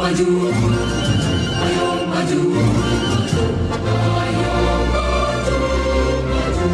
maju, ayo maju, ayo maju, maju.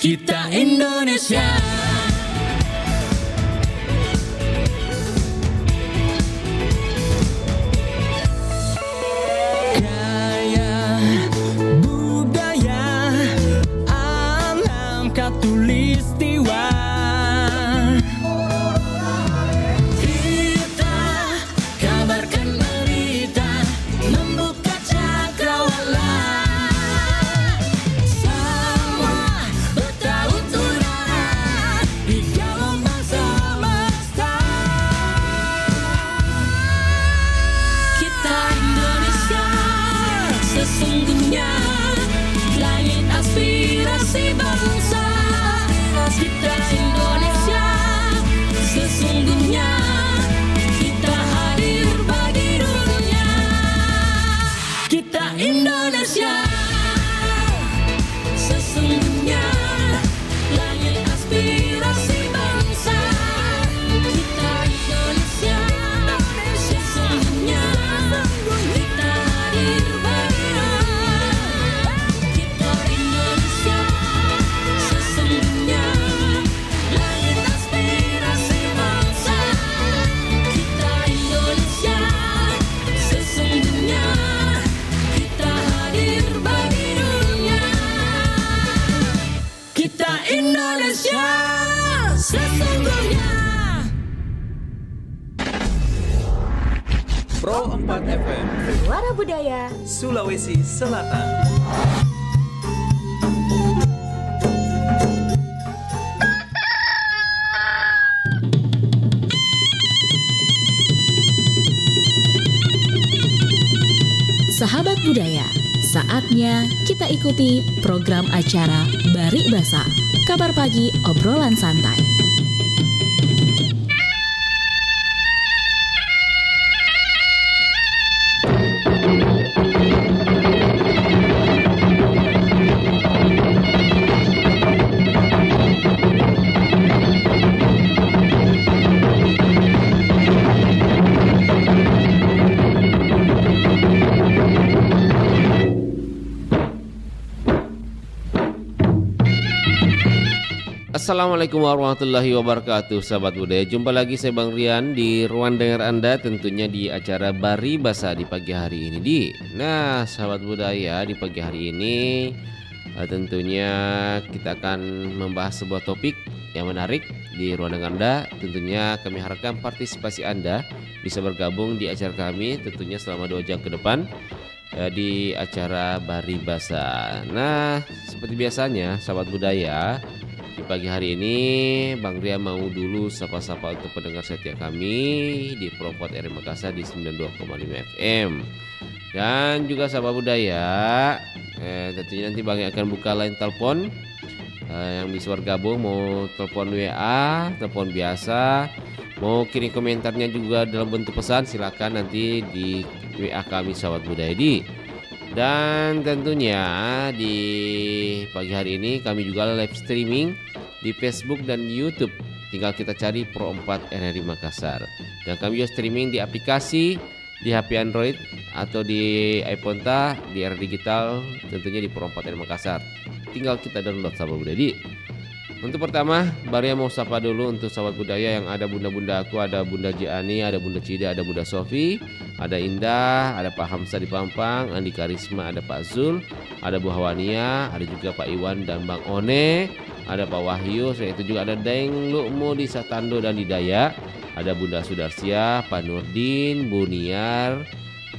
Kita Indonesia. Gaya budaya alam katulistiwa. Kita kabarkan berita, membuka cakrawala. Sesungguhnya langit aspirasi bangsa. Kita Indonesia. Sesungguhnya kita hadir bagi dunia. Kita Indonesia. Sesungguhnya langit aspirasi bangsa. Kita Indonesia. Sesungguhnya kita hadir bagi Indonesia sesungguhnya. Pro 4 FM Suara Budaya Sulawesi Selatan. Sahabat budaya, saatnya kita ikuti program acara Bari Basa, kabar pagi obrolan santai. Assalamualaikum warahmatullahi wabarakatuh, sahabat budaya. Jumpa lagi saya Bang Rian di ruang dengar Anda, tentunya di acara Bari Basa di pagi hari ini. Nah, sahabat budaya, di pagi hari ini tentunya kita akan membahas sebuah topik yang menarik di ruang dengar Anda. Tentunya kami harapkan partisipasi Anda bisa bergabung di acara kami tentunya selama 2 jam ke depan di acara Bari Basa. Nah, seperti biasanya sahabat budaya, di pagi hari ini Bang Ria mau dulu sapa-sapa untuk pendengar setia kami di Propot RRI Makassar di 92,5 FM. Dan juga sahabat budaya, tentunya nanti Bang akan buka line telepon yang bisa bergabung, mau telepon WA, telepon biasa, mau kirim komentarnya juga dalam bentuk pesan, silakan nanti di WA kami sahabat budaya di. Dan tentunya di pagi hari ini kami juga live streaming di Facebook dan YouTube. Tinggal kita cari Pro 4 RRI Makassar. Dan kami juga streaming di aplikasi di HP Android atau di iPhone di era digital, tentunya di Pro 4 RRI Makassar. Tinggal kita download sahabat budaya. Untuk pertama, Baria mau sapa dulu untuk sahabat budaya yang ada bunda-bunda aku, ada Bunda Jiani, ada Bunda Cida, ada Bunda Sofi, ada Indah, ada Pak Hamsa di Pampang, Andi Karisma, ada Pak Zul, ada Bu Hawania, ada juga Pak Iwan dan Bang One, ada Pak Wahyu, selain itu juga ada Deng Lukmo di Satando dan di Dayak, ada Bunda Sudarsia, Pak Nurdin, Bu Niar,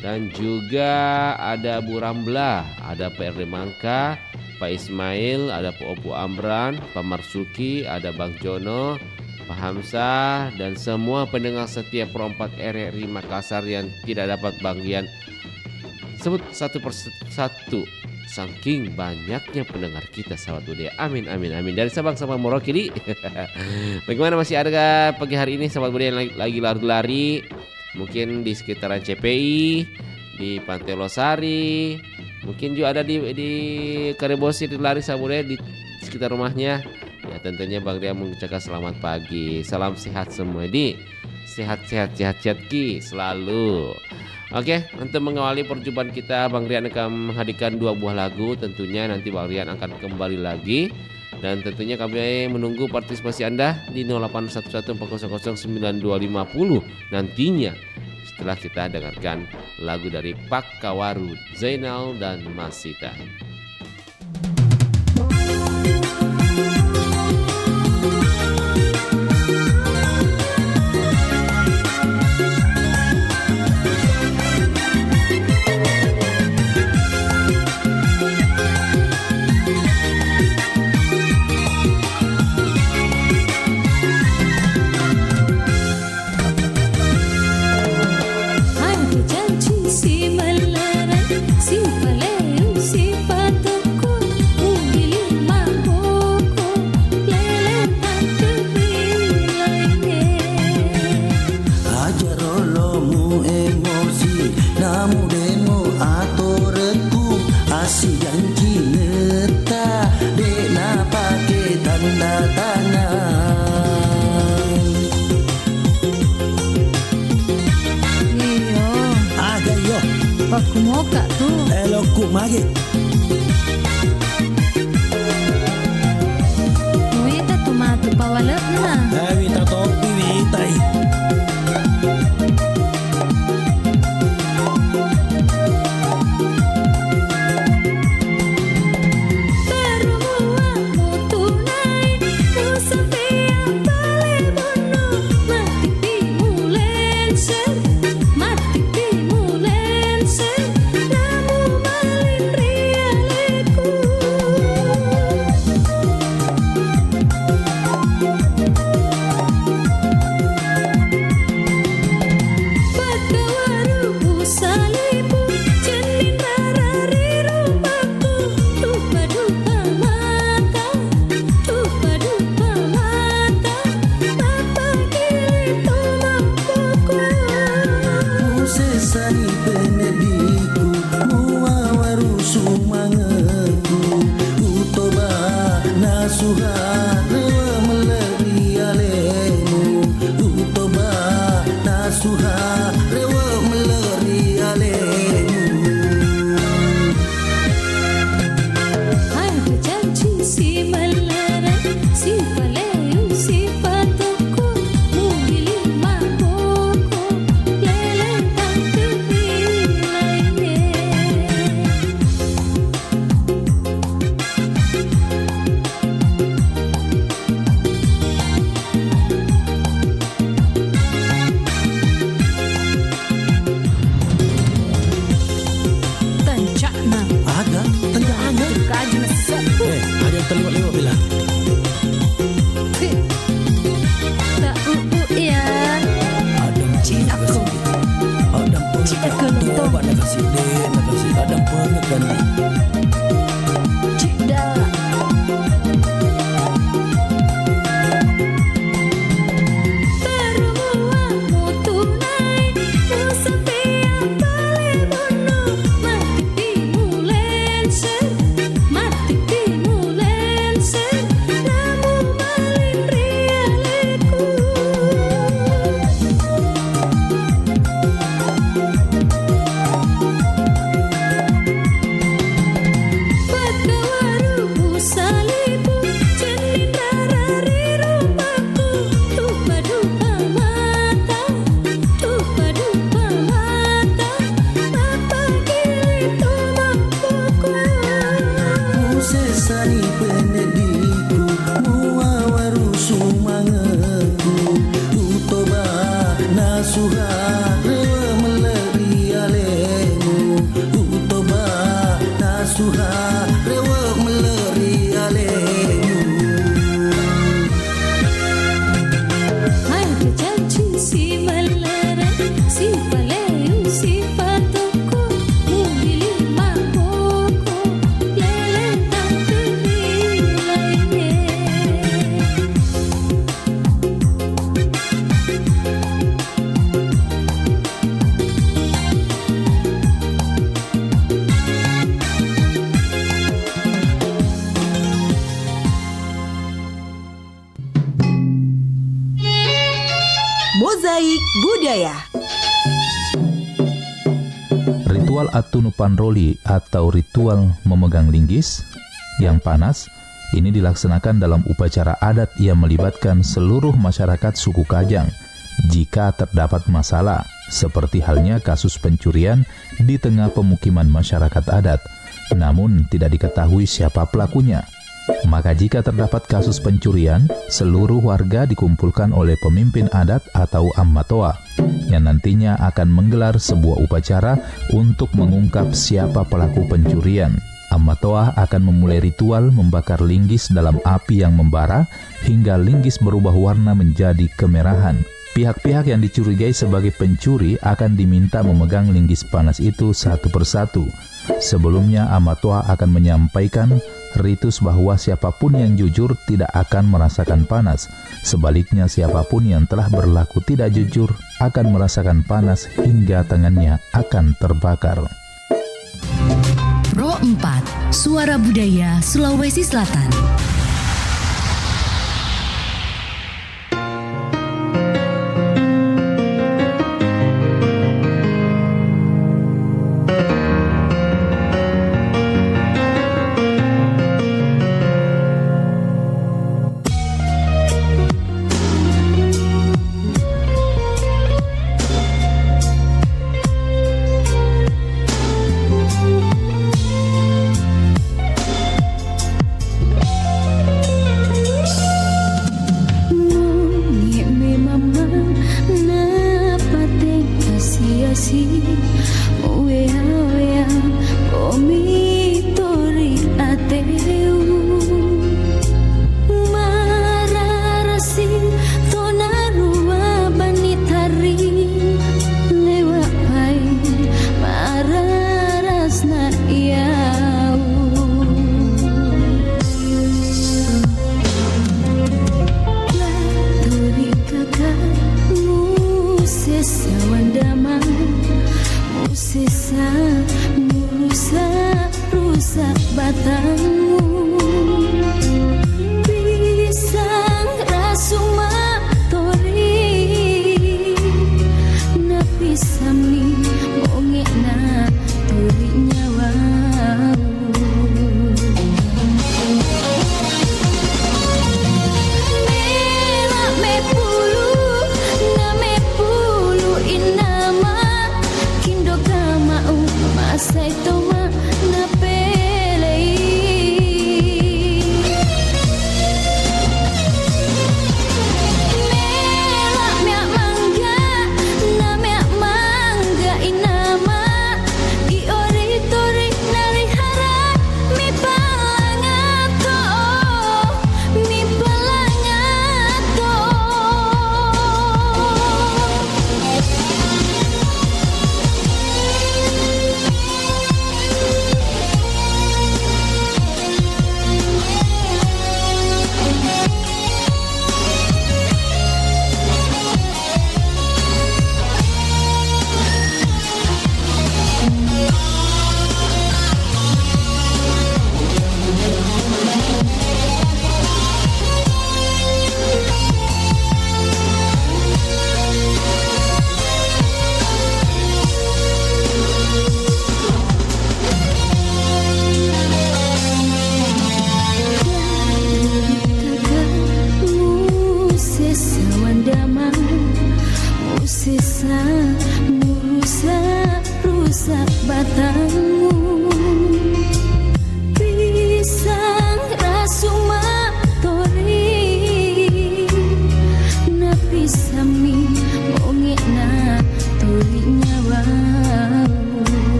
dan juga ada Bu Rambla, ada Pak RD Mangka, Pak Ismail, ada Pak Opu Amran, Pak Marsuki, ada Bang Jono, Pak Hamzah, dan semua pendengar setia Pro 4 RRI Makassar yang tidak dapat Bang Rian sebut satu persatu. Saking banyaknya pendengar kita sahabat budaya. Amin amin amin. Dari Sabang sampai Merauke. Bagaimana, masih ada pagi hari ini sahabat budaya yang lagi lari-lari? Mungkin di sekitaran CPI, di Pantai Losari, mungkin juga ada di Karebosi lari sahabat di sekitar rumahnya. Ya tentunya Bang Ria mengucapkan selamat pagi. Salam sehat semua di sehat ki selalu. Oke, untuk mengawali perjumpaan kita, Bang Rian akan menghadirkan 2 buah lagu. Tentunya nanti Bang Rian akan kembali lagi. Dan tentunya kami menunggu partisipasi Anda di 081140092550 nantinya, setelah kita dengarkan lagu dari Pak Kawaru, Zainal dan Masita. Aku janji si melaran, si paleu, si patuku, ugili mahoko, lele tante bilaine. Ajarolomu emosi, namu demo atoreku, asi janji neta, dena pake tanda tangan. Iyo, Agayo, aku moka tuh. eloku mage. Muita tomato pawalap na. Wita topi witai. Pero mo tunay, mo sampai ang palimuno. Mati pimulenser, namu malin rialeku. Pagkawaru salibu, janin rarari rumahku. Dupa-dupa mata, papagilito mampuku. Sesani penediku, muawaru sumangeku, utoba nasuha rewa meleri alemu, utoba nasuha rewa meleri alemu. Aku janji si melaran, si paleu, si patuku, ugili mahoko, lele tante bilaine. Mozaik Budaya. Ritual Atunu Panroli atau ritual memegang linggis yang panas ini dilaksanakan dalam upacara adat yang melibatkan seluruh masyarakat suku Kajang jika terdapat masalah, seperti halnya kasus pencurian di tengah pemukiman masyarakat adat, namun tidak diketahui siapa pelakunya. Maka jika terdapat kasus pencurian, seluruh warga dikumpulkan oleh pemimpin adat atau ammatoa yang nantinya akan menggelar sebuah upacara untuk mengungkap siapa pelaku pencurian. Ammatoa akan memulai ritual membakar linggis dalam api yang membara hingga linggis berubah warna menjadi kemerahan. Pihak-pihak yang dicurigai sebagai pencuri akan diminta memegang linggis panas itu satu persatu. Sebelumnya, Ammatoa akan menyampaikan ritus bahwa siapapun yang jujur tidak akan merasakan panas. Sebaliknya, siapapun yang telah berlaku tidak jujur akan merasakan panas hingga tangannya akan terbakar. Pro 4, Suara Budaya Sulawesi Selatan.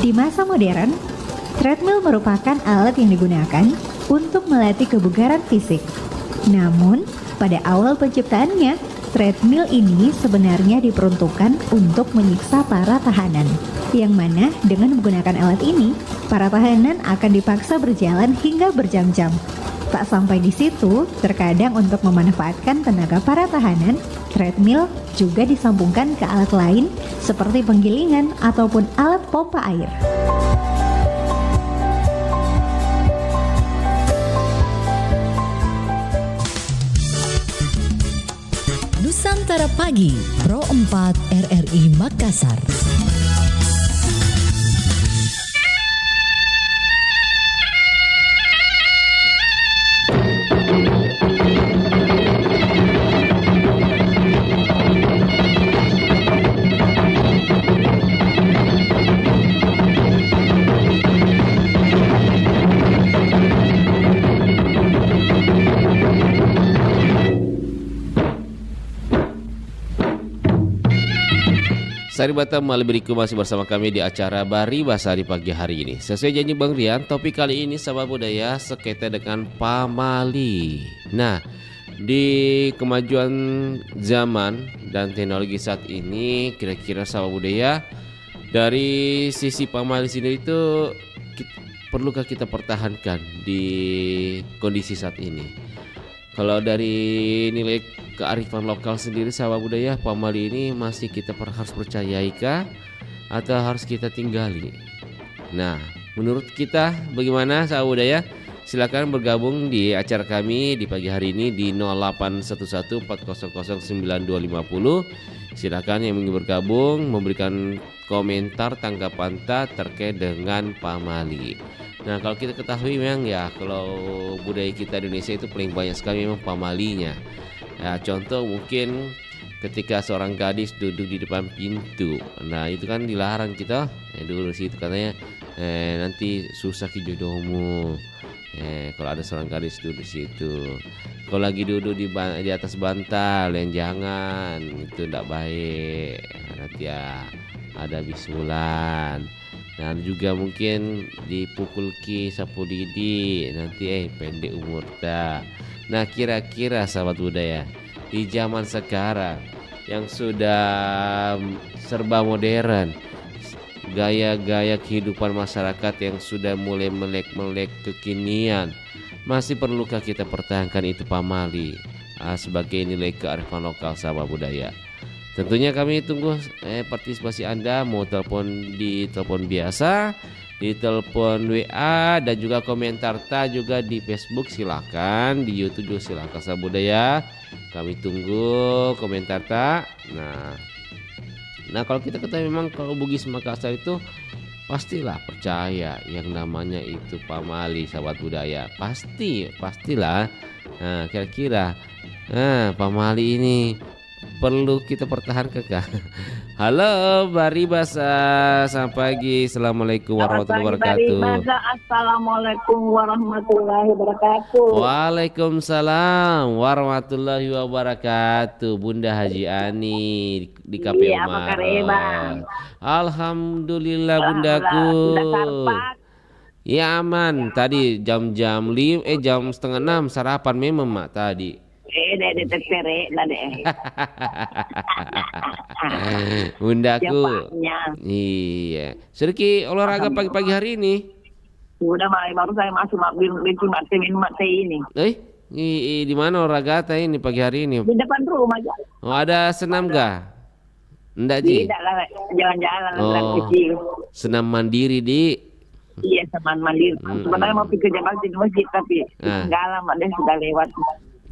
Di masa modern, treadmill merupakan alat yang digunakan untuk melatih kebugaran fisik. Namun, pada awal penciptaannya, treadmill ini sebenarnya diperuntukkan untuk menyiksa para tahanan. Yang mana dengan menggunakan alat ini, para tahanan akan dipaksa berjalan hingga berjam-jam. Tak sampai di situ, terkadang untuk memanfaatkan tenaga para tahanan, treadmill juga disambungkan ke alat lain seperti penggilingan ataupun alat pompa air. Nusantara Pagi, Pro 4 RRI Makassar. Sari Batam Maliberiku masih bersama kami di acara Bari Basa di pagi hari ini. Sesuai janji Bang Rian, topik kali ini sahabat budaya sekaitan dengan pamali. Nah, di kemajuan zaman dan teknologi saat ini, kira-kira sahabat budaya dari sisi pamali sendiri itu perlukah kita pertahankan di kondisi saat ini? Kalau dari nilai kearifan lokal sendiri sahabat budaya, pamali ini masih kita harus percayai kah atau harus kita tinggali? Nah, menurut kita bagaimana sahabat budaya? Silakan bergabung di acara kami di pagi hari ini di 0811400950. Silakan yang ingin bergabung memberikan komentar tanggapan terkait dengan pamali. Nah, kalau kita ketahui memang ya, kalau budaya kita di Indonesia itu paling banyak sekali memang pamalinya. Ya, contoh mungkin ketika seorang gadis duduk di depan pintu. Nah, itu kan dilarang kita dulu situ katanya nanti susah ke jodohmu. Kalau ada seorang gadis duduk di situ. Kalau lagi duduk di atas bantal yang jangan, itu tidak baik. Nanti ya ada bisulan. Nah, juga mungkin dipukul ki sapu lidi, nanti pendek umur ta. Nah, kira-kira sahabat budaya di zaman sekarang yang sudah serba modern, gaya-gaya kehidupan masyarakat yang sudah mulai melek-melek kekinian, masih perlukah kita pertahankan itu pamali sebagai nilai kearifan lokal sahabat budaya? Tentunya kami tunggu partisipasi Anda, mau telepon di telepon biasa, di telepon WA, dan juga komentar juga di Facebook silakan, di YouTube juga silakan sahabat budaya. Kami tunggu komentar Nah, kalau kita ketahui memang kalau Bugis Makassar itu pastilah percaya yang namanya itu pamali sahabat budaya. Pastilah. Nah, kira-kira pamali ini perlu kita pertahankan kah? Halo Bari Basa, selamat pagi. Assalamualaikum warahmatullahi wabarakatuh. Assalamualaikum warahmatullahi wabarakatuh. Waalaikumsalam warahmatullahi wabarakatuh. Bunda Haji Ani di KPU Maros. Alhamdulillah bundaku. Ya aman. Tadi jam setengah 6 sarapan memang mak tadi. Bundaku. Iya. Sedikit olahraga pagi-pagi hari ini. Sudah baru saya masuk minum teh ini. Di mana olahraga ini pagi hari ini? Di depan rumah aja. Oh, ada senam gak? Enggak, Ji? Tidak lah, jalan-jalan kecil. Senam mandiri, Di. Iya, senam mandiri. Sebenarnya mau pikir jalan di masjid tapi enggak lama deh sudah lewat.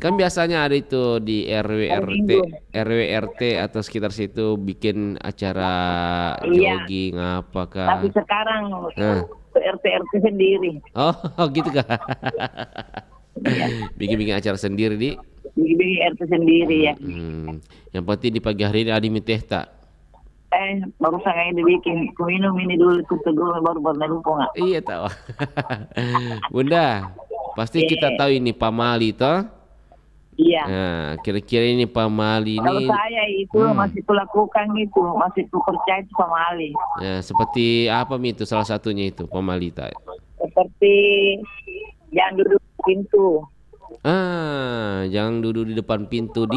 Kan biasanya ada itu di RW-RT atau sekitar situ bikin acara jogging apakah. Tapi sekarang RT sendiri. Oh, gitu kah? Bikin acara sendiri, Di. Bikin RT sendiri ya. Yang penting di pagi hari ini ada teh tak? Baru saya dibikin. Ku minum ini dulu teguh baru lupa nggak? Iya tahu. Bunda, pasti kita tahu ini pamali toh. Iya. Nah, kira-kira ini pamali Kalau ini saya itu masih kulakukan itu, masih percaya itu pamali. ya, seperti apa Mi itu salah satunya itu pamali tak? Seperti jangan duduk di pintu. Jangan duduk di depan pintu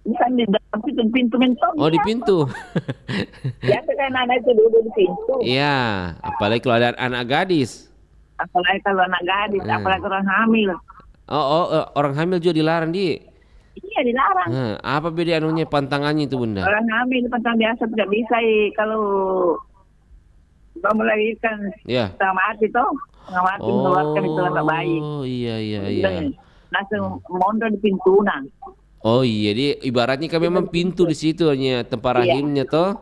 Bukan di depan pintu mentok. Oh, di pintu. Biasa kan anak itu duduk di pintu. Iya, apalagi kalau ada anak gadis. Apalagi kalau anak gadis, apalagi orang hamil. Orang hamil juga dilarang Iya dilarang. Apa beda anunya pantangannya itu Bunda? Orang hamil pantang biasa tidak bisa kalau mau melahirkan setengah mati toh, setengah mati mengeluarkan itu anak bayi. Oh iya. Langsung mondar di pintu nang. Oh iya, dia ibaratnya kan memang pintu di situ hanya tempat rahimnya toh.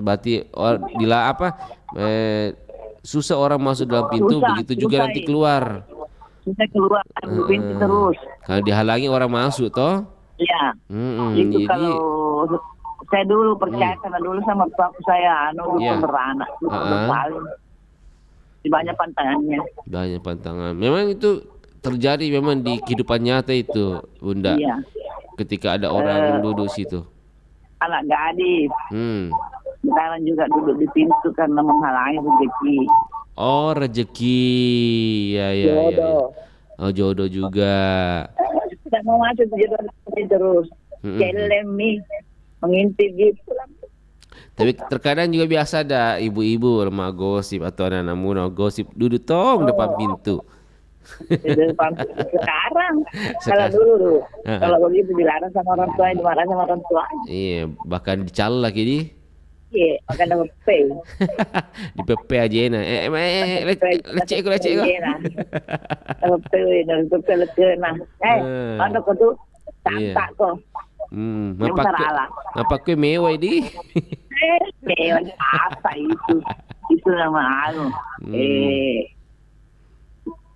Berarti susah orang masuk dalam pintu, begitu juga nanti keluar. Susah keluar, pintu terus. Kalau dihalangi orang masuk toh? Iya. Itu jadi, kalau saya dulu percaya karena dulu sama bapak saya beranak, bersalin. Di banyak pantangannya. Banyak pantangan. Memang itu terjadi memang di kehidupan nyata itu, Bunda. Iya. Ketika ada orang duduk situ. Anak gadis. Sekarang juga duduk di pintu karena menghalangi rezeki. Oh, rezeki. Ya. Oh, jodoh juga. Tidak mau masuk jodoh terus. Celemi mengintip gitu. Tapi terkadang juga biasa ada ibu-ibu lemah gosip atau anak-anak muda gosip duduk depan pintu. Sekarang kalau dulu kalau begitu dilarang sama orang tua, dimarah sama orang tua. Iya, bahkan dicala lagi di. Iya, makan dapat P. Di PP aja na. Lecek ko. Dapat P dari PP lecek nah. Ada kau tu tak kau. Ngapa kue mewah di? Mewah apa itu? Itu nama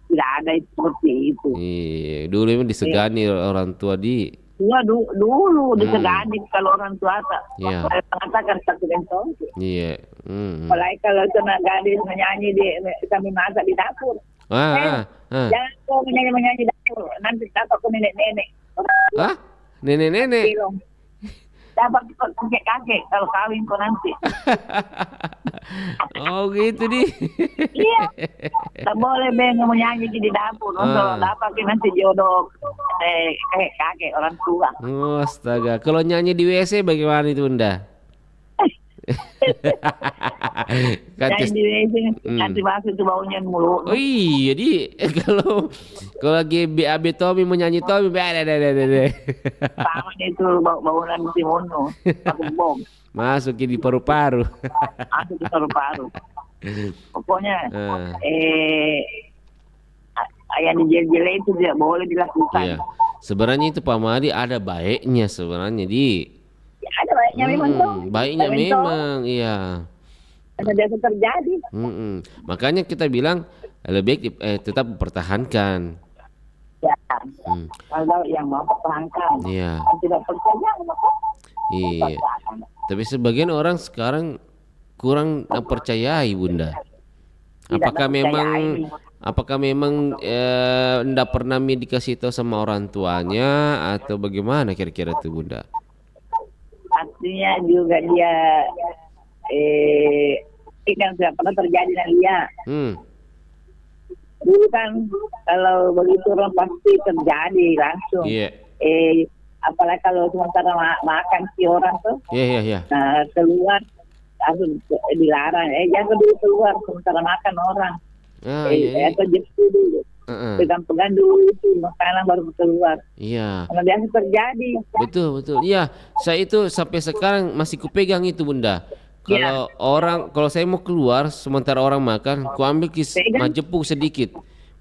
tidak ada seperti itu. Iya, dulu memang disegani orang tua di. Iya dulu disegani kalau orang tua tak. Iya. Mengatakan satu kentong. Iya. Apalagi kalau kena gadis menyanyi kami masak di dapur. Jangan kau menyanyi di dapur. Nanti dapat kau nenek-nenek. Nenek-nenek. Dapat kakek-kakek kalau kawin kau nanti. Oh gitu di. Iya. Tak boleh menyanyi di dapur. Untuk dapat nanti jodoh kakek orang tua. Oh, astaga. Kalau nyanyi di WC bagaimana itu Bunda? Nyanyi di WC nanti masuk itu baunya mulut. Oh iya di. Kalau lagi BAB Tommy menyanyi Tommy ada. Sama itu bauan si mono. Bom. Masuk di paru-paru. Masuk di paru-paru. Pokoknya yang dijel-jel itu tidak boleh dilakukan. Iya. Sebenarnya itu Pak Madi ada baiknya sebenarnya di. Ya, ada baiknya memang tuh. Baiknya memang, iya. Karena biasa terjadi. Makanya kita bilang lebih baik tetap mempertahankan. Ya. Kalau yang mau pertahankan. Iya. Yang tidak percaya iya. Tapi sebagian orang sekarang kurang percayai Bunda. Apakah memang enggak pernah dikasih tahu sama orang tuanya atau bagaimana kira-kira itu Bunda? Artinya juga dia yang tidak pernah terjadi dengan dia. Dulu kan kalau begitu orang pasti terjadi langsung. Iya. Apalagi kalau sementara makan si orang tuh. Iya. Nah, keluar langsung dilarang. Jangan dulu keluar sementara makan orang. Iya. Atau jepit dulu. Pegang-pegang dulu itu makanan baru keluar. Iya. Karena biasa terjadi. Betul. Iya, saya itu sampai sekarang masih kupegang itu Bunda. Kalau saya mau keluar sementara orang makan, ku ambil majepuk sedikit.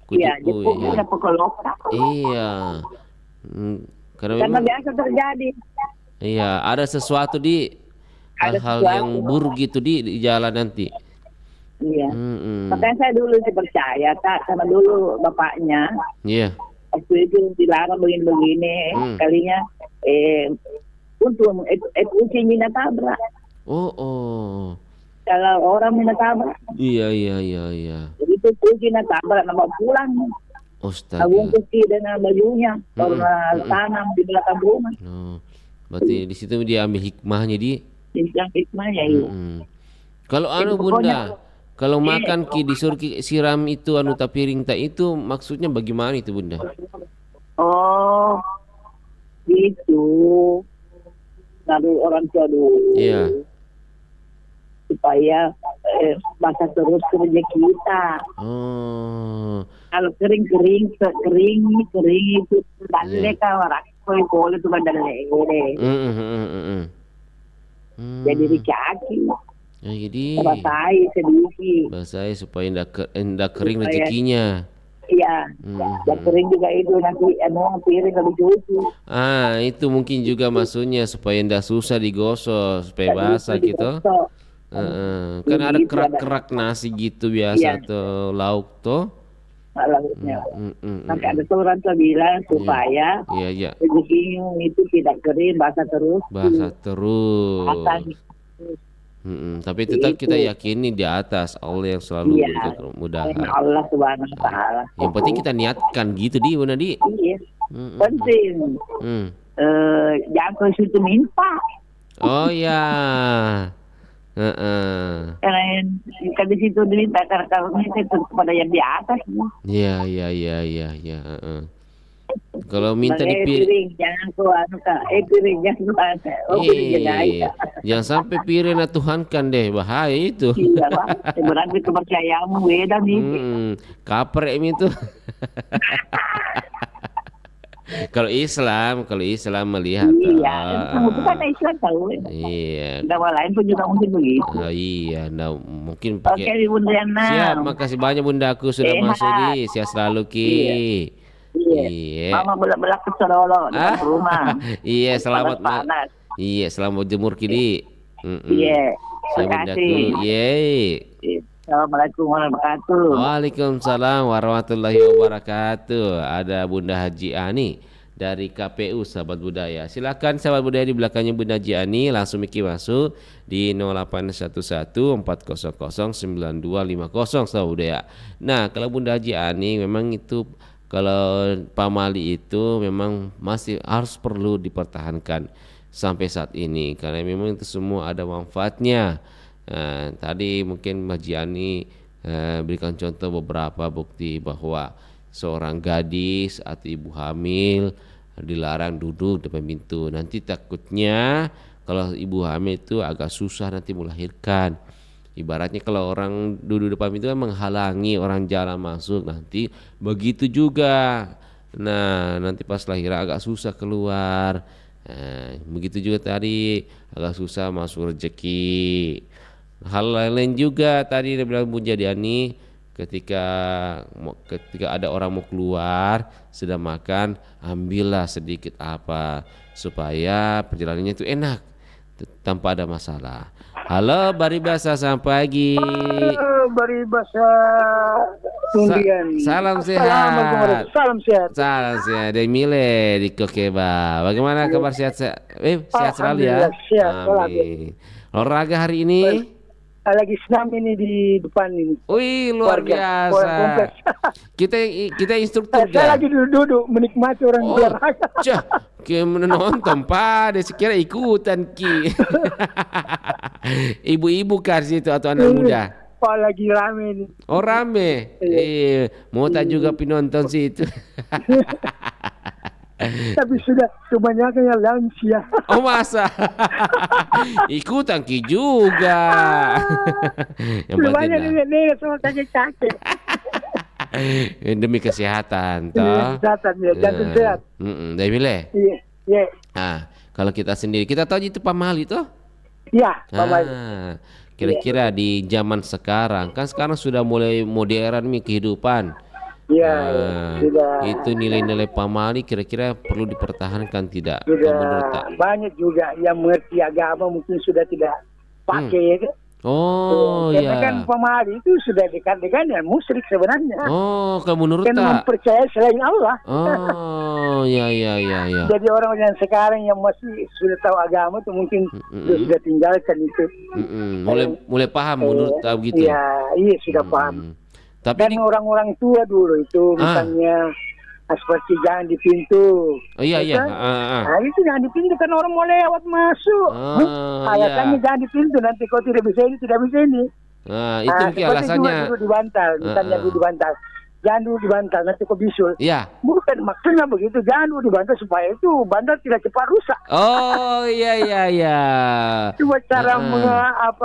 Jepuk lokal. Iya. Karena biasa terjadi. Iya, ada sesuatu di hal-hal yang buruk gitu di jalan nanti. Iya. Makanya saya dulu percaya karena dulu bapaknya. Iya. Waktu itu dilarang begini-begini, kalinya untuk kucing mina tabrak. Oh. Kalau orang mina tabrak. Iya. Begitu kucing mina tabrak nama pulang. Tabung Astaga. kuki dengan bajunya karena tanam di belakang rumah. Oh, berarti di situ dia ambil hikmahnya di. Yang hikmahnya itu. Kalau anu Itu pokoknya- Bunda, kalau makan ki disuruh ki siram itu anu piring tak itu maksudnya bagaimana itu Bunda? Oh, itu lalu orang tua dulu. Iya. Supaya basah terus kerja kita. Oh, Kalau kering itu dalek orang boleh tuh dalek. Jadi dicaki. Ya, jadi Basahi sedikit. basahi supaya ndak kering rezekinya. Iya. Dan kering juga itu nanti piring kalau dicuci. Itu mungkin juga maksudnya supaya ndak susah digosok, supaya basah gitu. Kan ada kerak-kerak nasi gitu biasa tuh lauk tuh. Lauknya. Sampai ada tuh orang tua bilang supaya Iya. rezekinya itu tidak kering, basah terus. Basah terus. Atas. Tapi tetap kita yakini di atas Allah yang selalu berikan kemudahan. Allah Subhanahu wa taala. Yang penting kita niatkan gitu di Bunda Di. Iya. Penting. Jangan kau situ minta. Oh ya. Karena kan di situ diminta karena kalau minta itu kepada yang di atas. Iya. Kalau minta di piring jangan kau piring jangan kau Iya. Jangan sampai piring Tuhan kan deh, bahaya itu. Iya, Pak. Berarti kepercayaanmu beda nih. Kaprek itu. Kalau Islam melihat. Iya, itu kan Islam tahu. Iya. Agama lain pun juga mungkin begitu. Iya, mungkin Oke, Bunda Yana. Siap, makasih banyak Bunda aku sudah masuk di. Sehat selalu Ki. Iya. Mama belak-belak ke Sorolo di rumah. Iya, selamat panas. Iya, selamat jemur Ki. Iya. Terima kasih. Iya. Assalamualaikum warahmatullahi wabarakatuh. Waalaikumsalam warahmatullahi wabarakatuh. Ada Bunda Haji Ani dari KPU Sahabat Budaya. Silakan Sahabat Budaya di belakangnya Bunda Haji Ani langsung masuk di 0811400925 Sahabat Budaya. Nah, kalau Bunda Haji Ani memang itu kalau pamali itu memang masih harus perlu dipertahankan sampai saat ini karena memang itu semua ada manfaatnya. Tadi mungkin Mbak Jiani berikan contoh beberapa bukti bahwa seorang gadis atau ibu hamil dilarang duduk depan pintu. Nanti takutnya kalau ibu hamil itu agak susah nanti melahirkan. Ibaratnya kalau orang duduk depan pintu kan menghalangi orang jalan masuk. Nanti begitu juga. Nah, nanti pas lahiran agak susah keluar. Begitu juga tadi agak susah masuk rezeki. Hal lain juga tadi dia bilang Bu Jadiani ketika ada orang mau keluar sedang makan, ambillah sedikit apa supaya perjalanannya itu enak tanpa ada masalah. Halo Bari Basa, selamat pagi. Bari Basa Tundian. Salam sehat. Salam sehat. Salam sehat. Dari Mile di Kokeba. Bagaimana kabar sehat? Sehat selalu ya. Sehat. Amin. Olahraga hari ini? Lagi senam ini di depan ini. Wih, luar biasa. Kita instruktur. Saya lagi duduk menikmati orang olahraga. Kayak menonton Pak, dia sekira ikutan Ki. Ibu-ibu kan situ atau anak muda? Pak lagi rame ini. Oh rame. Mau tak juga penonton situ. Tapi sudah kebanyakan yang lansia. Oh masa? Ikutan Ki juga. Yang banyak nenek-nenek sama kakek-kakek. Demi kesehatan toh. Kesehatan ya, jantung sehat. Dari Mile? Iya. Kalau kita sendiri, kita tahu itu pamali toh? Iya, pamali. Kira-kira di zaman sekarang, kan sekarang sudah mulai modern nih kehidupan. Ya, itu nilai-nilai pamali kira-kira perlu dipertahankan tidak? Sudah banyak juga yang mengerti agama mungkin sudah tidak pakai. Oh karena ya. kan pamali itu sudah dekat dengan musyrik sebenarnya. Oh, kalau menurut kan mempercayai selain Allah. Oh, ya. Jadi orang yang sekarang yang masih sudah tahu agama itu mungkin sudah tinggalkan itu. Mulai paham menurut begitu. Iya, sudah paham. Dan orang-orang tua dulu itu misalnya seperti jangan di pintu. Oh iya iya. Nah itu jangan di pintu kan orang mau lewat masuk. Alasannya jangan di pintu, nanti kau tidak bisa ini, tidak bisa ini. Nah itu mungkin alasannya. Duduk di bantal, misalnya duduk di bantal. Jangan duduk di bantal, nanti kau bisul. Iya. Bukan maksudnya begitu, jangan duduk di bantal supaya itu bantal tidak cepat rusak. Oh iya iya iya. Cuma cara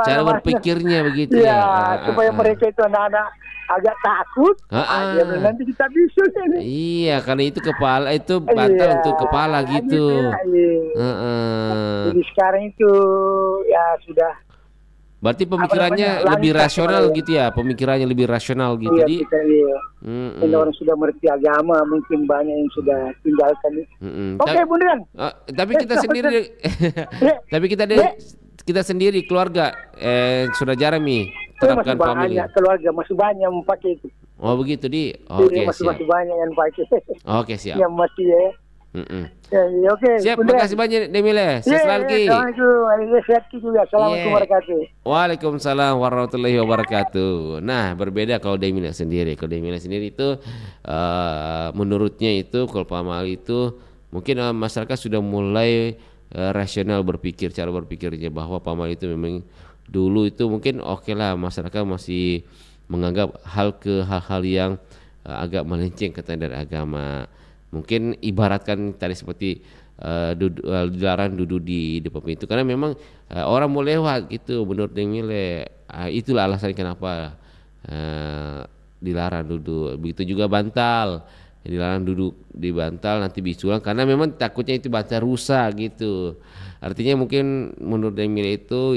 cara berpikirnya begitu ya. Supaya mereka itu anak-anak agak takut. Dia nanti kita bisul ini. Iya, karena itu kepala itu bantal untuk kepala gitu. Jadi sekarang itu ya sudah. Berarti pemikirannya lebih rasional gitu ya, pemikirannya lebih rasional gitu. Iya, ini orang sudah mengerti agama, mungkin banyak yang sudah tinggalkan. Oke, Bunda. Tapi kita sendiri, tapi kita sendiri keluarga sudah jarang nih terapkan family. Keluarga masih banyak yang pakai itu. Oh begitu Oke, masih banyak yang pakai. Oke siap. Yang masih ya. Oke. Siap, makasih banyak Demile. Sehat lagi. Assalamualaikum warahmatullahi. Waalaikumsalam warahmatullahi wabarakatuh. Nah, berbeda kalau Demile sendiri. Kalau Demile sendiri itu menurutnya itu kalau pamali itu mungkin masyarakat sudah mulai rasional berpikir, cara berpikirnya bahwa pamali itu memang dulu itu mungkin oke lah, masyarakat masih menganggap hal-hal yang agak melenceng dari agama. Mungkin ibaratkan tadi seperti dilarang duduk di depan pintu karena memang orang mau lewat gitu menurut Demile. Itulah alasan kenapa dilarang duduk. Begitu juga bantal, dilarang duduk di bantal nanti bisulan karena memang takutnya itu bantal rusak gitu. Artinya mungkin menurut Demile itu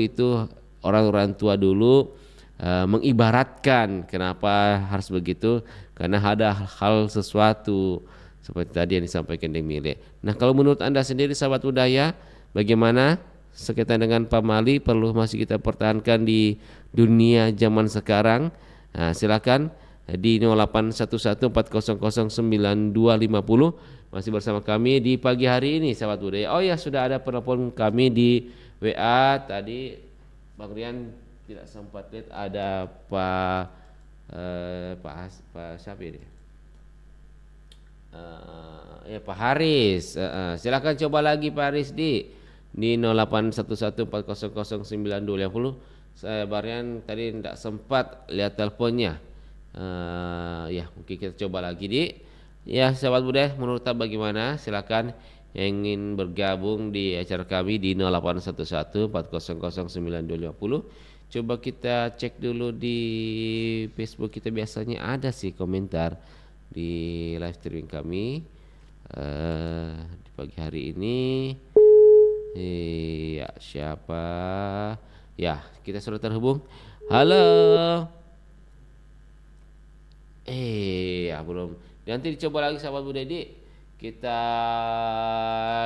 orang-orang tua dulu mengibaratkan kenapa harus begitu karena ada hal sesuatu seperti tadi yang disampaikan Demile. Nah, kalau menurut Anda sendiri sahabat budaya, bagaimana sekaitan dengan pamali perlu masih kita pertahankan di dunia zaman sekarang? Nah, silakan di 081140092550 masih bersama kami di pagi hari ini sahabat budaya. Oh ya, sudah ada penelpon kami di WA tadi Bang Rian tidak sempat lihat ada Pak siapa ini? Pak Haris. Silakan coba lagi Pak Haris di 0811400920. Saya Barian tadi tidak sempat lihat teleponnya. Ya mungkin kita coba lagi di. Ya sahabat budaya, menurut Anda bagaimana? Silakan yang ingin bergabung di acara kami di 0811400920. Coba kita cek dulu di Facebook kita, biasanya ada sih komentar di live streaming kami di pagi hari ini. Ya siapa? Ya kita sudah terhubung. Halo. Ya belum. Nanti dicoba lagi sahabat budaya. Kita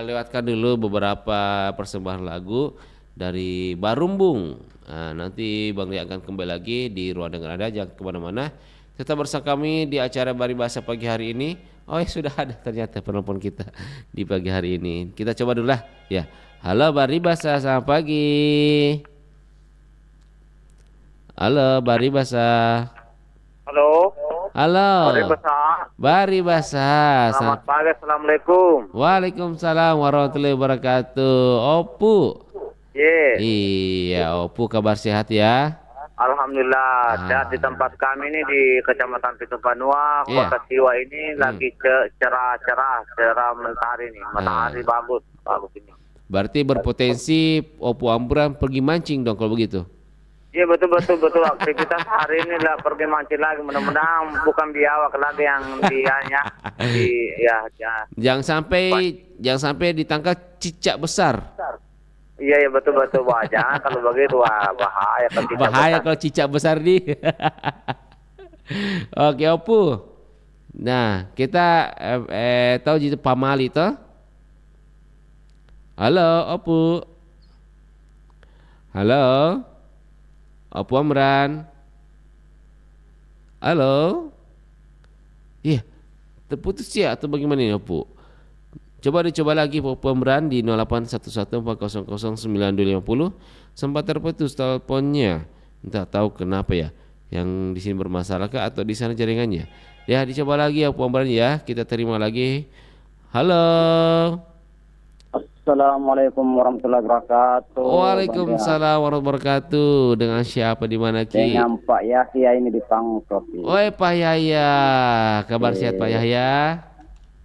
lewatkan dulu beberapa persembahan lagu dari Barumbung. Nah, nanti Bang Ria akan kembali lagi di ruang dengar Anda, jangan kemana-mana. Tetap bersama kami di acara Bari Bahasa pagi hari ini. Oh ya sudah ada ternyata penelpon kita di pagi hari ini. Kita coba dulu lah ya. Halo Bari Bahasa, selamat pagi. Halo Bari Bahasa. Halo. Halo. Bari Bahasa. Bari Bahasa. Selamat pagi, assalamualaikum. Waalaikumsalam warahmatullahi wabarakatuh. Opu. Iya, Opu kabar sehat ya? Alhamdulillah, sehat di tempat kami ini di Kecamatan Pitupanua, Kota Siwa ini lagi cerah mentari nih, matahari bagus ini. Berarti berpotensi Opu Amburan pergi mancing dong kalau begitu? Iya betul aktivitas hari ini lah pergi mancing lagi, mudah-mudahan bukan biawak lagi yang dianya. Jangan sampai ditangkap cicak besar. Iya betul wah jangan kalau begitu bahaya kalau cicak besar di. Oke Opu. Nah kita tahu gitu pamali toh. Halo Opu. Halo Opu Amran. Halo. Iya terputus ya atau bagaimana ini Opu? Coba lagi pemberian di 0811400920. Sempat terputus teleponnya. Entah tahu kenapa ya. Yang di sini bermasalah kah atau di sana jaringannya? Ya, dicoba lagi ya Puan Brani ya. Kita terima lagi. Halo. Assalamualaikum warahmatullahi wabarakatuh. Waalaikumsalam warahmatullahi wabarakatuh. Dengan siapa di mana Ki? Dengan Pak Yahya ini di Pangkep. Oi Pak Yahya. Kabar sehat Pak Yahya?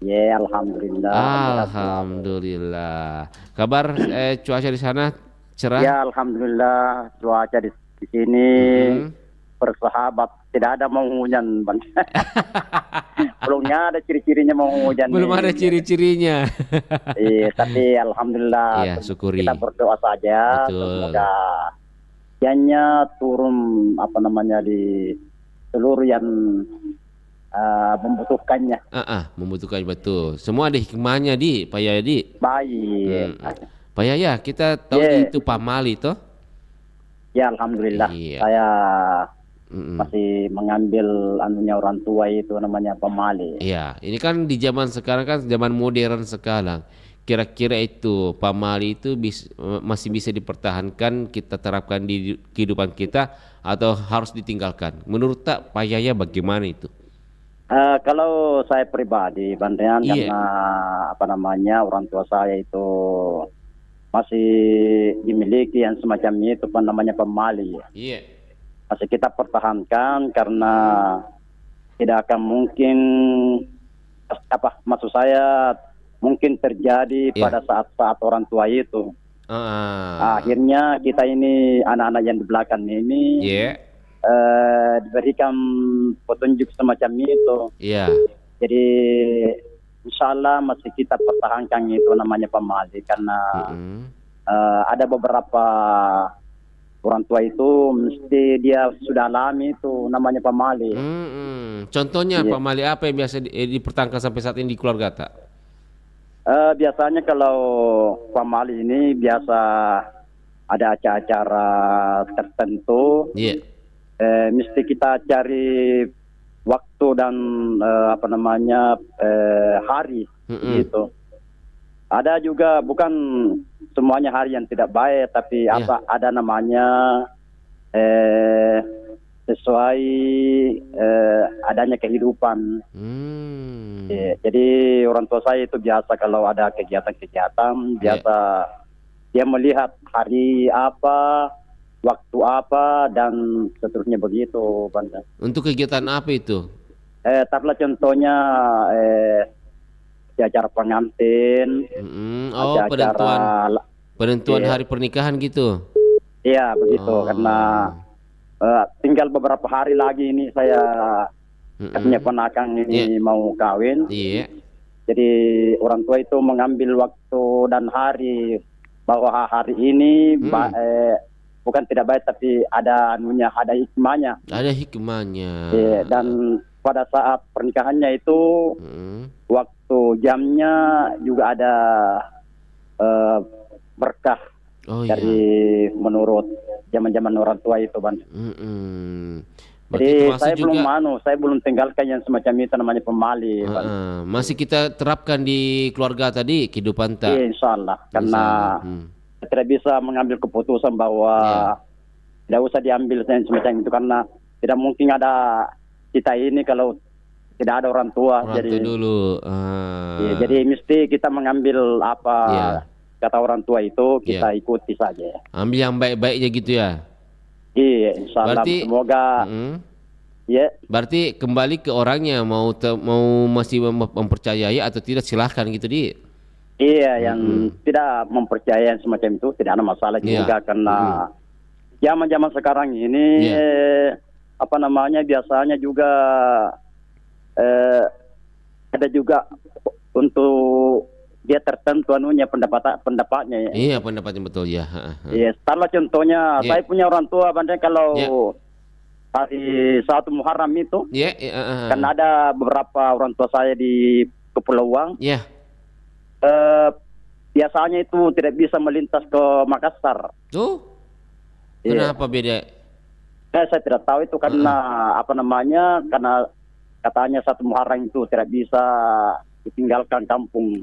Ya, alhamdulillah. Alhamdulillah. Kabar cuaca di sana cerah? Ya, alhamdulillah. Cuaca di sini bersahabat. Tidak ada mau hujan, Bang. Belumnya ada ciri-cirinya mau hujan. Belum ada ciri-cirinya. Iya, tapi alhamdulillah. Iya, syukuri. Kita berdoa saja. Betul. Semoga hujannya turun di seluruh yang membutuhkannya. Membutuhkan betul. Semua ada hikmahnya di Pak Yahya di. Baik. Pak Yahya, kita tahu itu pamali toh? Ya, alhamdulillah. Iya. Saya masih mengambil anunya orang tua itu namanya pamali. Iya, ini kan di zaman sekarang kan zaman modern sekarang. Kira-kira itu pamali itu masih bisa dipertahankan kita terapkan di kehidupan kita atau harus ditinggalkan? Menurut Pak Yahya bagaimana itu? Kalau saya pribadi, Bandean, karena orang tua saya itu masih dimiliki yang semacam itu namanya pamali. Iya. Masih kita pertahankan karena tidak akan mungkin maksud saya mungkin terjadi pada saat-saat orang tua itu. Akhirnya kita ini anak-anak yang di belakang ini diberikan petunjuk semacam itu. Jadi insya Allah masih kita pertahankan itu namanya pamali karena ada beberapa orang tua itu mesti dia sudah alami itu namanya pamali. Contohnya pamali apa yang biasa dipertahankan sampai saat ini di keluarga tak? Biasanya kalau pamali ini biasa ada acara-acara tertentu. Mesti kita cari waktu dan hari gitu. Ada juga bukan semuanya hari yang tidak baik, tapi ada namanya sesuai adanya kehidupan. Jadi orang tua saya itu biasa kalau ada kegiatan-kegiatan biasa dia melihat hari apa, waktu apa dan seterusnya begitu, Bang. Untuk kegiatan apa itu? Taruhlah contohnya acara pengantin, penentuan hari pernikahan gitu. Iya begitu, karena tinggal beberapa hari lagi ini saya punya ponakan ini mau kawin. Jadi orang tua itu mengambil waktu dan hari bahwa hari ini bukan tidak baik tapi ada hikmahnya. Ada hikmahnya. Dan pada saat pernikahannya itu waktu jamnya juga ada berkah dari menurut zaman-zaman orang tua itu, Bang. Jadi saya belum tinggalkan yang semacam itu namanya pamali. Masih kita terapkan di keluarga tadi kehidupan tak? Insya Allah, karena tidak bisa mengambil keputusan bahwa tidak usah diambil yang semacam itu karena tidak mungkin ada kita ini kalau tidak ada orang tua. Jadi dulu. Jadi mesti kita mengambil apa kata orang tua itu kita ikuti saja. Ambil yang baik-baiknya gitu ya. Iya, insya Allah. Semoga. Berarti kembali ke orangnya mau masih mempercayai atau tidak silahkan gitu di. Iya, yang tidak mempercayai semacam itu tidak ada masalah juga karena zaman-zaman sekarang ini biasanya juga ada juga untuk dia tertentu pendapatnya. Iya, pendapatnya betul ya. Iya, taruhlah contohnya saya punya orang tua Bandai kalau hari 1 Muharram itu kan ada beberapa orang tua saya di Kepulauan. Biasanya itu tidak bisa melintas ke Makassar. Kenapa beda? Saya tidak tahu itu karena karena katanya 1 Muharram itu tidak bisa ditinggalkan kampung.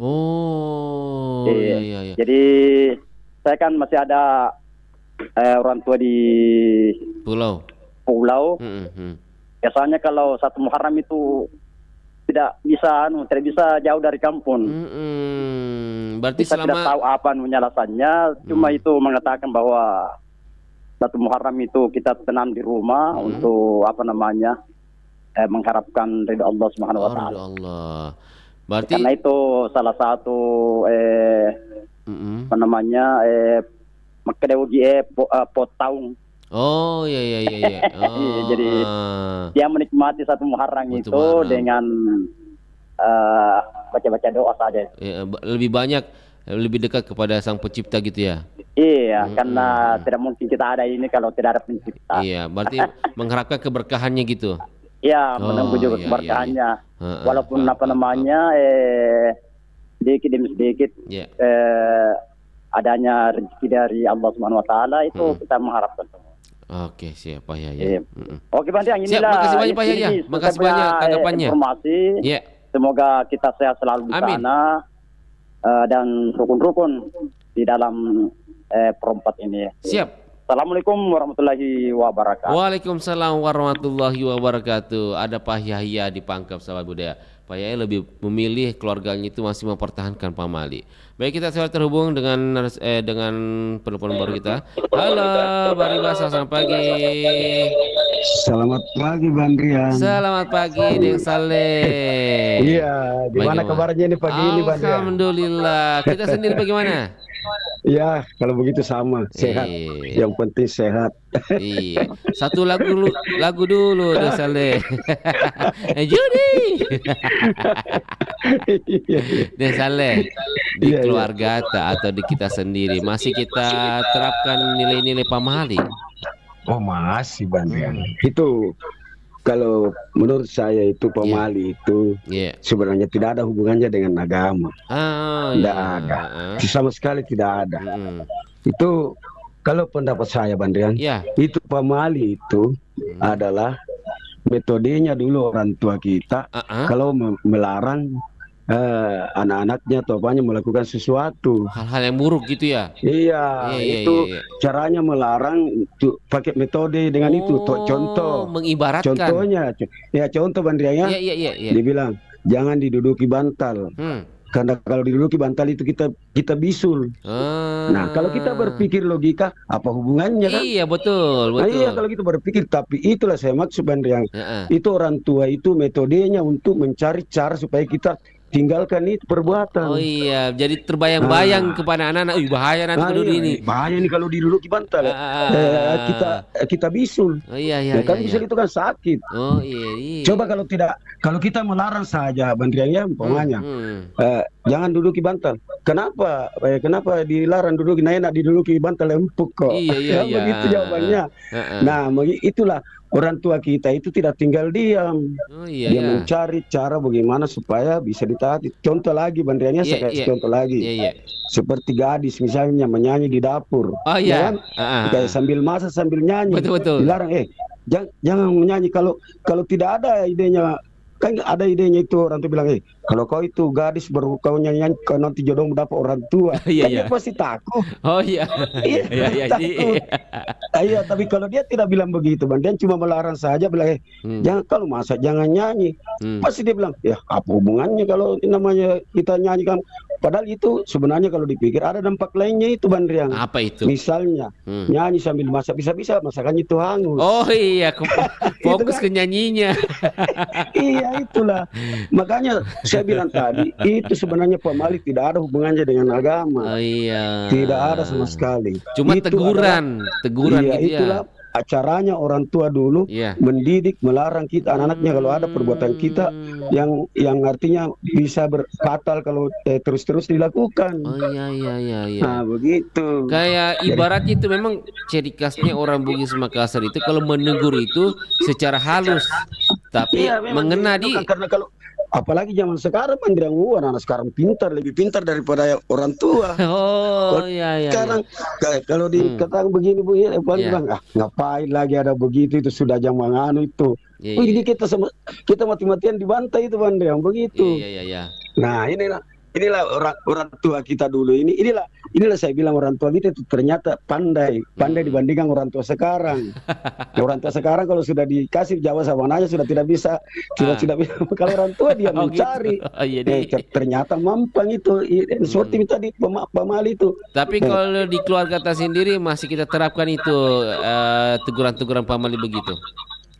Iya. Jadi saya kan masih ada orang tua di pulau. pulau. Biasanya kalau 1 Muharram itu tidak bisa jauh dari kampung. Berarti kita tidak tahu apa alasannya, cuma itu mengatakan bahwa 1 Muharram itu kita tenang di rumah untuk mengharapkan ridha Allah Subhanahu wa taala. Berarti karena itu salah satu potong. Oh iya. Jadi dia menikmati 1 Muharram itu dengan baca-baca doa saja. Lebih dekat kepada Sang Pencipta gitu ya. Iya, karena tidak mungkin kita ada ini kalau tidak ada pencipta. Iya, berarti mengharapkan keberkahannya gitu. Iya, menunggu juga keberkahannya. Walaupun sedikit demi sedikit adanya rezeki dari Allah Subhanahu wa taala itu kita mengharapkan. Oke, siap Pak Yahya. Oke, Bang Tiang, inilah. Siap, makasih banyak Pak Yahya. Makasih banyak tanggapannya. Informasi. Semoga kita sehat selalu di sana dan rukun-rukun di dalam perempat ini. Siap. Assalamualaikum warahmatullahi wabarakatuh. Waalaikumsalam warahmatullahi wabarakatuh. Ada Pak Yahya di Pangkep, sahabat budaya. Pak Yahya lebih memilih keluarganya itu masih mempertahankan pamali. Baik, kita sudah terhubung dengan penelpon baru kita. Halo, Bari Basa, selamat pagi. Selamat pagi, Bang Rian. Selamat pagi, Deng Saleh. Iya, gimana kabarnya ini pagi ini, Bang Rian? Alhamdulillah. Kita sendiri bagaimana? Ya, kalau begitu sama, sehat. Yang penting sehat. Iya. Satu lagu dulu, Deng Saleh. Judi. Deng Saleh, di keluarga atau di kita sendiri masih kita terapkan nilai-nilai pamali? Oh, masih, Bang Rian. Itu kalau menurut saya itu pamali itu sebenarnya tidak ada hubungannya dengan agama. Tidak ada. Sama sekali tidak ada. Itu kalau pendapat saya, Bang Rian, itu pamali itu adalah metodenya dulu orang tua kita kalau melarang anak-anaknya atau apanya melakukan sesuatu hal-hal yang buruk gitu ya. Iya, caranya melarang pakai metode dengan itu. Contoh mengibaratkan, contohnya contoh Bang Rian, dia bilang jangan diduduki bantal. Karena kalau diduduki bantal itu kita bisul. Nah, kalau kita berpikir logika, apa hubungannya kan? Iya, betul. Nah, iya, kalau kita berpikir, tapi itulah saya maksud, Bang Rian. Itu orang tua itu metodenya untuk mencari cara supaya kita tinggalkan itu perbuatan. Oh iya, jadi terbayang-bayang kepada anak-anak, bahaya nanti kalau ini. Bahaya nih kalau diduduki bantal. Kita bisul. Oh iya. Kan bisul itu kan sakit. Oh iya. Coba kalau kita melarang saja, Bang Rian, ya umpamanya, jangan duduki bantal. Kenapa dilarang duduki? Nah, enak diduduki bantal empuk kok. Iya. Begitu jawabannya. Nah, itulah orang tua kita itu tidak tinggal diam. Dia mencari cara bagaimana supaya bisa ditaati. Contoh lagi, Bang Rian, saya kasih contoh lagi. Seperti gadis misalnya menyanyi di dapur. Oh iya. Kayak sambil masak sambil nyanyi. Betul. Dilarang, jangan menyanyi kalau tidak ada idenya. Kan ada idenya itu, orang tuh bilang, kalau kau itu gadis baru kau nyanyi, kau nanti jodohmu dapat orang tua. Dia pasti takut. Oh iya. Takut. Iya, tapi kalau dia tidak bilang begitu, Bang, dia cuma melarang saja, bilang, jangan kalau masak jangan nyanyi. Pasti dia bilang, ya apa hubungannya kalau namanya kita nyanyi kan? Padahal itu sebenarnya kalau dipikir ada dampak lainnya itu, Bang Rian. Apa itu? Misalnya nyanyi sambil masak, bisa masakannya itu hangus. Oh iya, fokus ke nyanyinya. Iya, itulah. Makanya saya bilang tadi, itu sebenarnya pamali tidak ada hubungannya dengan agama. Oh iya. Tidak ada sama sekali. Cuma itu teguran iya, gitu itulah acaranya orang tua dulu mendidik, melarang kita anak-anaknya kalau ada perbuatan kita yang artinya bisa berfatal kalau terus-terus dilakukan. Oh iya. Nah, begitu. Kayak ibaratnya itu memang ciri khasnya orang Bugis Makassar itu kalau menegur itu secara halus, tapi mengena di. Karena kalau apalagi zaman sekarang, anak sekarang lebih pintar daripada orang tua. Oh iya. Sekarang kalau dikatakan begini bilang, ngapain lagi ada begitu, itu sudah zaman itu. Jadi kita mati-matian dibantai itu, Bang, begitu. Iya. Nah, inilah inilah orang tua kita dulu inilah saya bilang orang tua kita itu ternyata pandai dibandingkan orang tua sekarang. Orang tua sekarang kalau sudah dikasih jawab sama nanya sudah tidak bisa tidak bisa. Kalau orang tua dia mencari ternyata mampang itu seperti tadi pemali itu. Tapi kalau di keluarga kita sendiri masih kita terapkan itu teguran-teguran pamali begitu.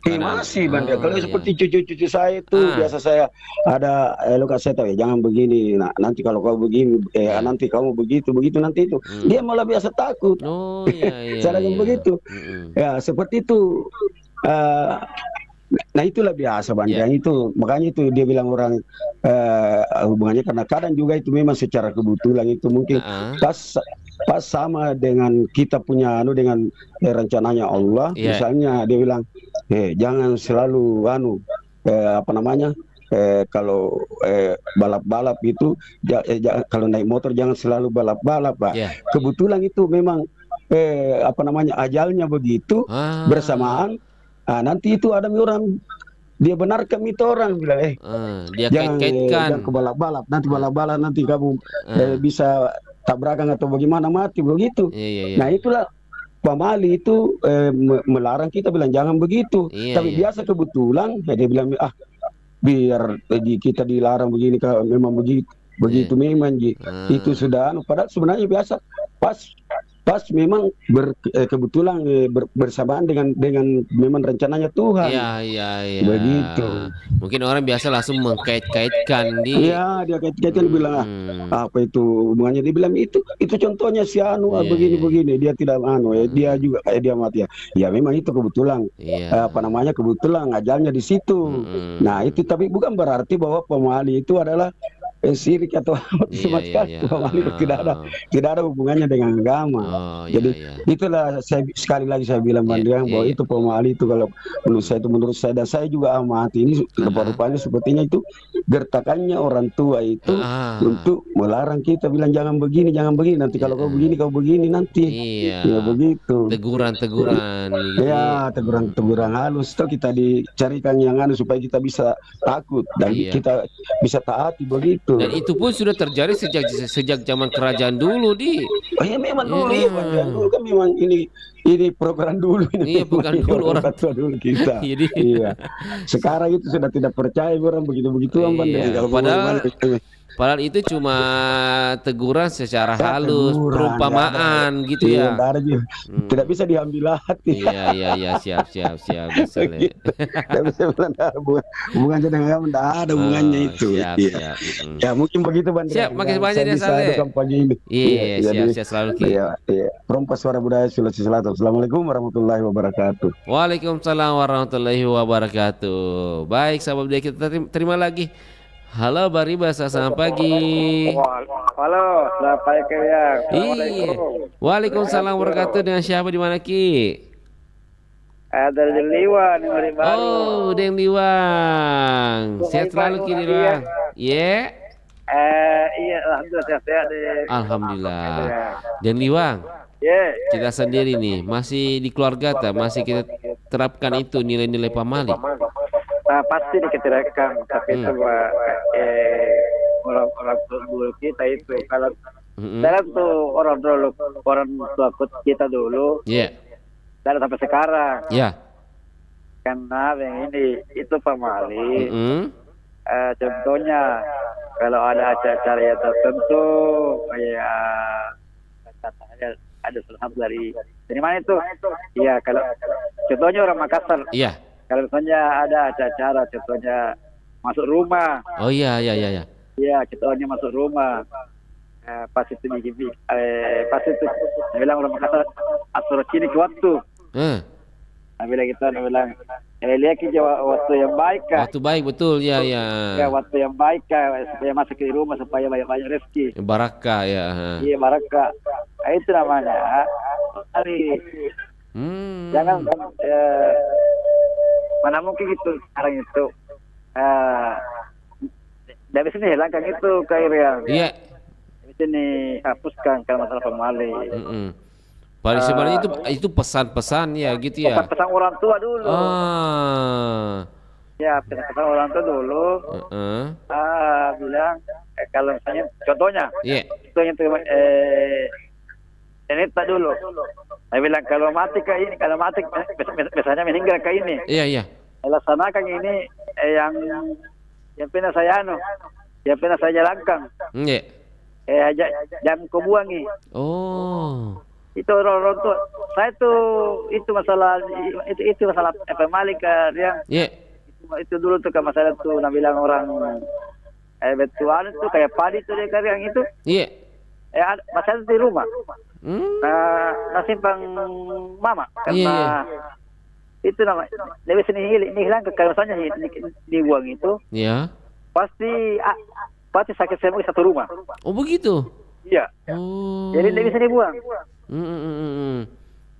Masih Bang. Kalau seperti cucu-cucu saya itu biasa saya ada lokasi saya tahu ya jangan begini. Nah, nanti kalau kau begini nanti kamu begitu nanti itu. Dia malah biasa takut. Oh iya. Cara yang begitu. Ya, seperti itu. Nah itulah biasa Bang. Yang itu makanya itu dia bilang orang hubungannya karena kadang juga itu memang secara kebetulan itu mungkin pas sama dengan kita punya dengan rencananya Allah. Misalnya dia bilang jangan selalu kalau balap-balap itu kalau naik motor jangan selalu balap-balap Pak. Kebetulan itu memang ajalnya begitu bersamaan. Nanti itu ada orang dia benarkan itu orang bilang dia jangan ke balap-balap nanti kamu bisa tabrakan atau bagaimana mati begitu. Nah itulah pamali itu melarang kita bilang jangan begitu. Tapi biasa kebetulan dia bilang biar kita dilarang begini kalau memang begitu memang itu sudah padahal sebenarnya biasa pas memang kebetulan bersamaan dengan memang rencananya Tuhan. Iya. Begitu. Mungkin orang biasa langsung mengkait-kaitkan dia kait-kaitkan bilang apa itu hubungannya, dia bilang itu contohnya si begini dia tidak dia juga kayak dia mati ya memang itu kebetulan kebetulan ajalnya di situ. Nah itu tapi bukan berarti bahwa pemali itu adalah sirik atau sama sekali. Pemali tidak ada hubungannya dengan agama. Jadi itulah sekali lagi saya bilang bahwa itu pemali itu kalau menurut saya dan saya juga amati ini rupa-rupanya sepertinya itu gertakannya orang tua itu untuk melarang kita bilang jangan begini nanti kalau kau begini nanti. Ya begitu. Teguran gitu. Ya teguran halus itu kita dicarikan yang supaya kita bisa takut dan kita bisa taati begitu. Dan itu pun sudah terjadi sejak zaman kerajaan dulu memang dulu dulu kan memang ini program dulu ini. Bukan dulu orang tua dulu kita. Sekarang itu sudah tidak percaya orang begitu padahal itu cuma teguran secara halus, perumpamaan gitu ya. Tidak bisa diambil hati. Iya, siap. Tidak bisa bilang hubungannya dengan agama, tidak ada hubungannya itu. Siap. Ya mungkin begitu Bang. Siap, makasih banyak ya Saleh. Siap selalu Ki. Perompas Suara Budaya Sulawesi Selatan. Assalamualaikum warahmatullahi wabarakatuh. Waalaikumsalam warahmatullahi wabarakatuh. Baik, sahabat budaya kita terima lagi. Halo Bari Basa, selamat pagi. Halo, selamat pagi ya. Waalaikumsalam warahmatullahi wabarakatuh. Dengan siapa di mana Ki? Ada di Liwang, Mari Baru. Oh, Deng Liwang. Sehat selalu Ki Liwang. Iya, alhamdulillah sehat. Alhamdulillah. Deng Liwang. Kita sendiri nih masih di keluarga masih kita terapkan itu nilai-nilai pamali. Pasti diketerapkan, tapi itu orang dulu kita itu kalau dalam tuh orang tua kita dulu, dan sampai sekarang, karena yang ini itu pamali. Contohnya kalau ada acara yang tertentu kayak ada salah dari mana itu? Iya kalau contohnya orang Makassar. Kalau misalnya ada acara, contohnya masuk rumah. Oh iya. Iya, contohnya masuk rumah. Pas itu bilang orang Makassar atur kini ke waktu. Bila kita bilang lihat waktu yang baik kan. Waktu baik betul ya. Ya waktu yang baik kan supaya masuk ke rumah supaya banyak rezeki. Barakah ya. Iya barakah. Itu namanya. Jangan mana mungkin itu sekarang itu dari sini hilangkan itu kairan. Iya. Di sini hapuskan kalau masalah pemali. Sebenarnya itu pesan-pesan ya gitu ya. Pesan orang tua dulu. Ya, pindah orang tua dulu. Bilang kalau misalnya contohnya, contohnya itu ini tak dulu. Saya bilang kalau mati kayak ini, kalau mati biasanya meninggal kayak ini. Iya. Laksanakan ini yang pernah saya yang pernah saya jalankan. Iya. Jangan kau buangi. Oh. Itu orang tua. Saya tuh itu masalah pemalik yang. Iya. Itu dulu tuh kan masalah tuh bilang orang betuan itu kayak padi tuh dia yang itu. Iya. Masalah di rumah. Nasimpang mama karena itu nama lebih seni hilang kalau misalnya dibuang itu. Iya. Pasti sakit semua di satu rumah. Oh begitu. Iya. Oh. Jadi lebih seni buang.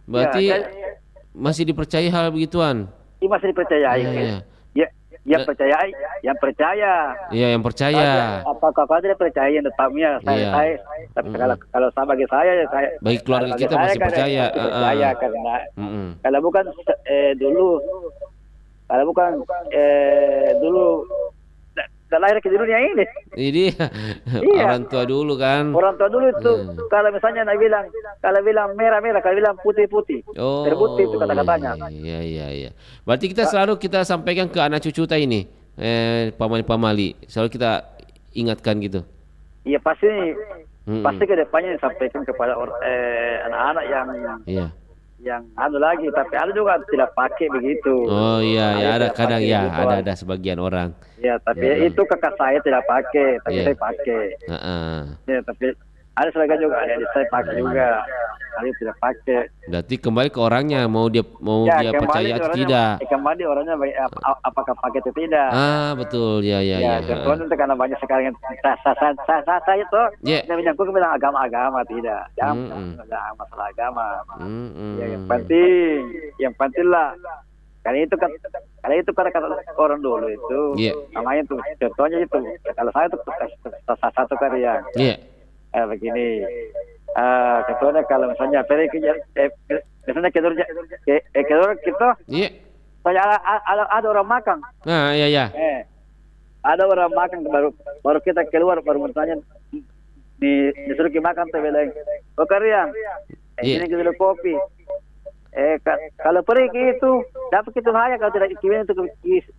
Berarti masih dipercaya hal begituan? Iya masih dipercayai. Yang percaya. Iya, yang percaya. Apakah kau tidak percaya tetapnya? Saya tapi kalau bagi saya bagi keluarga kita masih percaya. Percaya karena kalau bukan dulu lahir ke dunia ini. Ini orang tua dulu kan. Orang tua dulu itu kalau misalnya kalau bilang merah, kalau bilang putih. Oh, terbukti itu kata-katanya. Iya. Berarti kita selalu kita sampaikan ke anak cucu kita ini, pamali, selalu kita ingatkan gitu. Iya pasti ke depannya disampaikan kepada anak-anak yang lagi, tapi ada juga tidak pakai begitu. Oh iya, ada kadang ya, ada sebagian orang. Ya, tapi itu kakak saya tidak pakai, tapi saya pakai. Ya, tapi ada sebagian juga ada saya pakai juga, ada tidak pakai. Berarti kembali ke orangnya, mau dia percaya atau tidak. Kembali orangnya apakah pakai atau tidak. Betul, ya. Contohnya itu karena banyak sekarang saya itu yang menyangkut bilang agama tidak, jangan masalah agama. Yang penting lah. Karena itu kata orang dulu itu, namanya itu contohnya itu. Kalau saya itu satu karya. Begini, contohnya kalau misalnya misalnya kedua kita, saya ada orang makan. Iya. Ada orang makan baru kita keluar baru bertanya disuruh kita makan tuh bilang, oh karya, ini kita kopi. Kalau pergi itu dapat kita bahaya kalau tidak kirim itu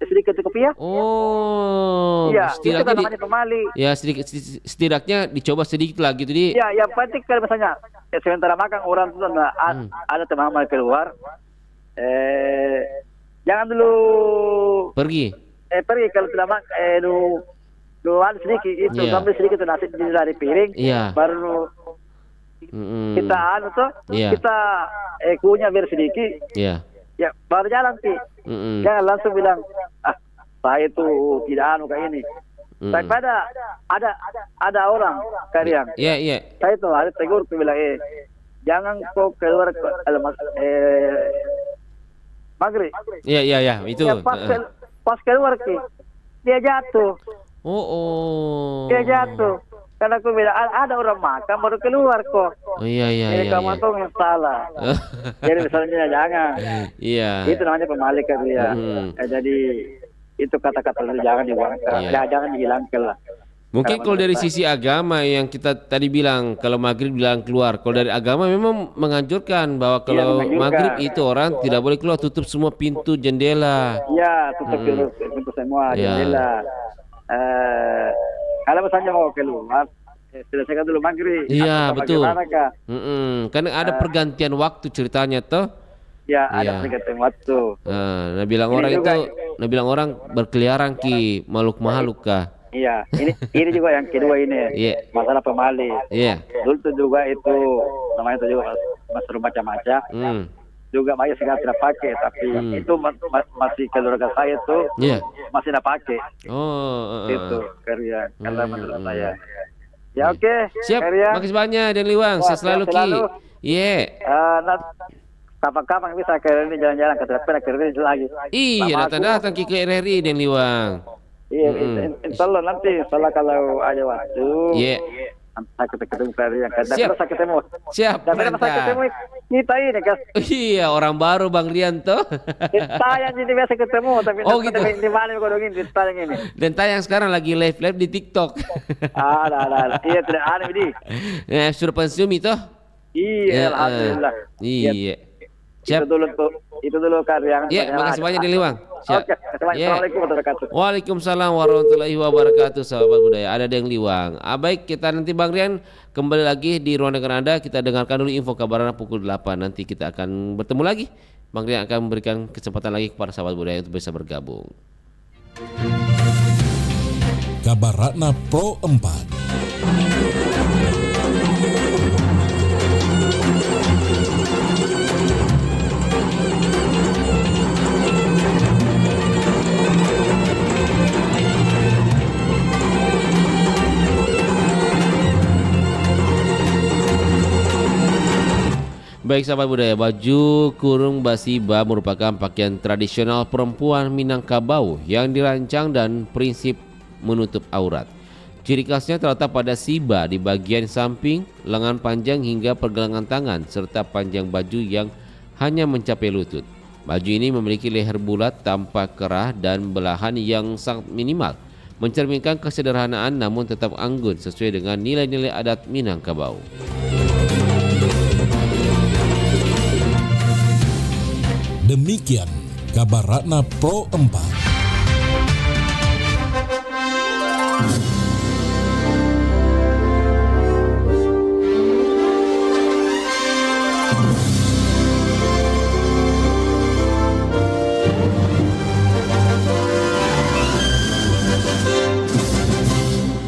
sedikit kopi ya. Oh. Iya, itu kan namanya pemali. Ya setidaknya dicoba sedikit lagi tuh di. Ya, yang penting kalau misalnya sementara makan orang itu ada teman keluar, jangan dulu pergi. Pergi kalau tidak makan, ada sedikit itu sambil sedikit nasi dari piring, baru kita kita kunyah biar sedikit, ya baru jalan sih. Jangan langsung bilang saya itu tidak kayak ini. Daripada ada orang kalian. Saya itu ada tegur tuh bilang jangan kau keluar maghrib. Iya itu. Pas keluar dia jatuh. Dia jatuh. Karena aku bilang ada orang makan baru keluar kok. Iya. Jadi kamu tuh yang salah. Jadi misalnya jangan. Iya. Itu namanya pemalik kan dia. Jadi itu kata-kata jangan dibuangkan. Jangan dihilangkan lah. Mungkin kalau dari sisi agama yang kita tadi bilang kalau maghrib bilang keluar. Kalau dari agama memang menganjurkan bahwa kalau maghrib itu orang tidak boleh keluar, tutup semua pintu jendela. Iya, tutup pintu semua jendela. Kalau misalnya mau keluar, selesaikan dulu maghrib. Iya betul. Karena ada pergantian waktu ceritanya toh. Ya ada pergantian waktu. Nah bilang orang berkeliaran ki makhluk kah? Iya. Ini juga yang kedua ini. Masalah pemali. Dulu tuh juga itu namanya itu juga masuk macam-macam. Juga banyak sekali tidak pakai, tapi itu masih keluarga saya itu masih tidak pakai. Itu karya karena menurut saya. Ya oke. Siap. Makasih banyak Dan Liwang. Saya selalu Ki. Kapan-kapan bisa ke RRI jalan-jalan ke depan ke RRI lagi. Iya, datang ke RRI Dan Liwang. Iya, insya Allah nanti kalau ada waktu. Saya ketemu yang kadang saya ketemu. Siap. Dan saya ketemu kita ini kan. Iya, orang baru Bang Rian tuh. Tayang ini biasa ketemu, tapi gitu. Di mana kau ini tayang ini. Dan tayang sekarang lagi live di TikTok. Ada. Iya, tidak aneh di. Suruh pensiun itu? Iya, alhamdulillah. Iya. Siap. Itu dulu karya. Iya, makasih banyak Diliwang. Oke, assalamualaikum warahmatullahi wabarakatuh. Waalaikumsalam warahmatullahi wabarakatuh, sahabat budaya. Ada yang Liwang. Baik, kita nanti Bang Rian kembali lagi di ruang dengar Anda. Kita dengarkan dulu info kabarnya pukul 8. Nanti kita akan bertemu lagi. Bang Rian akan memberikan kesempatan lagi kepada sahabat budaya untuk bisa bergabung. Kabar Ratna Pro 4. Baik sahabat budaya, baju kurung basiba merupakan pakaian tradisional perempuan Minangkabau yang dirancang dan prinsip menutup aurat. Ciri khasnya terletak pada siba di bagian samping, lengan panjang hingga pergelangan tangan, serta panjang baju yang hanya mencapai lutut. Baju ini memiliki leher bulat tanpa kerah dan belahan yang sangat minimal, mencerminkan kesederhanaan namun tetap anggun sesuai dengan nilai-nilai adat Minangkabau. Demikian kabar Ratna Pro 4.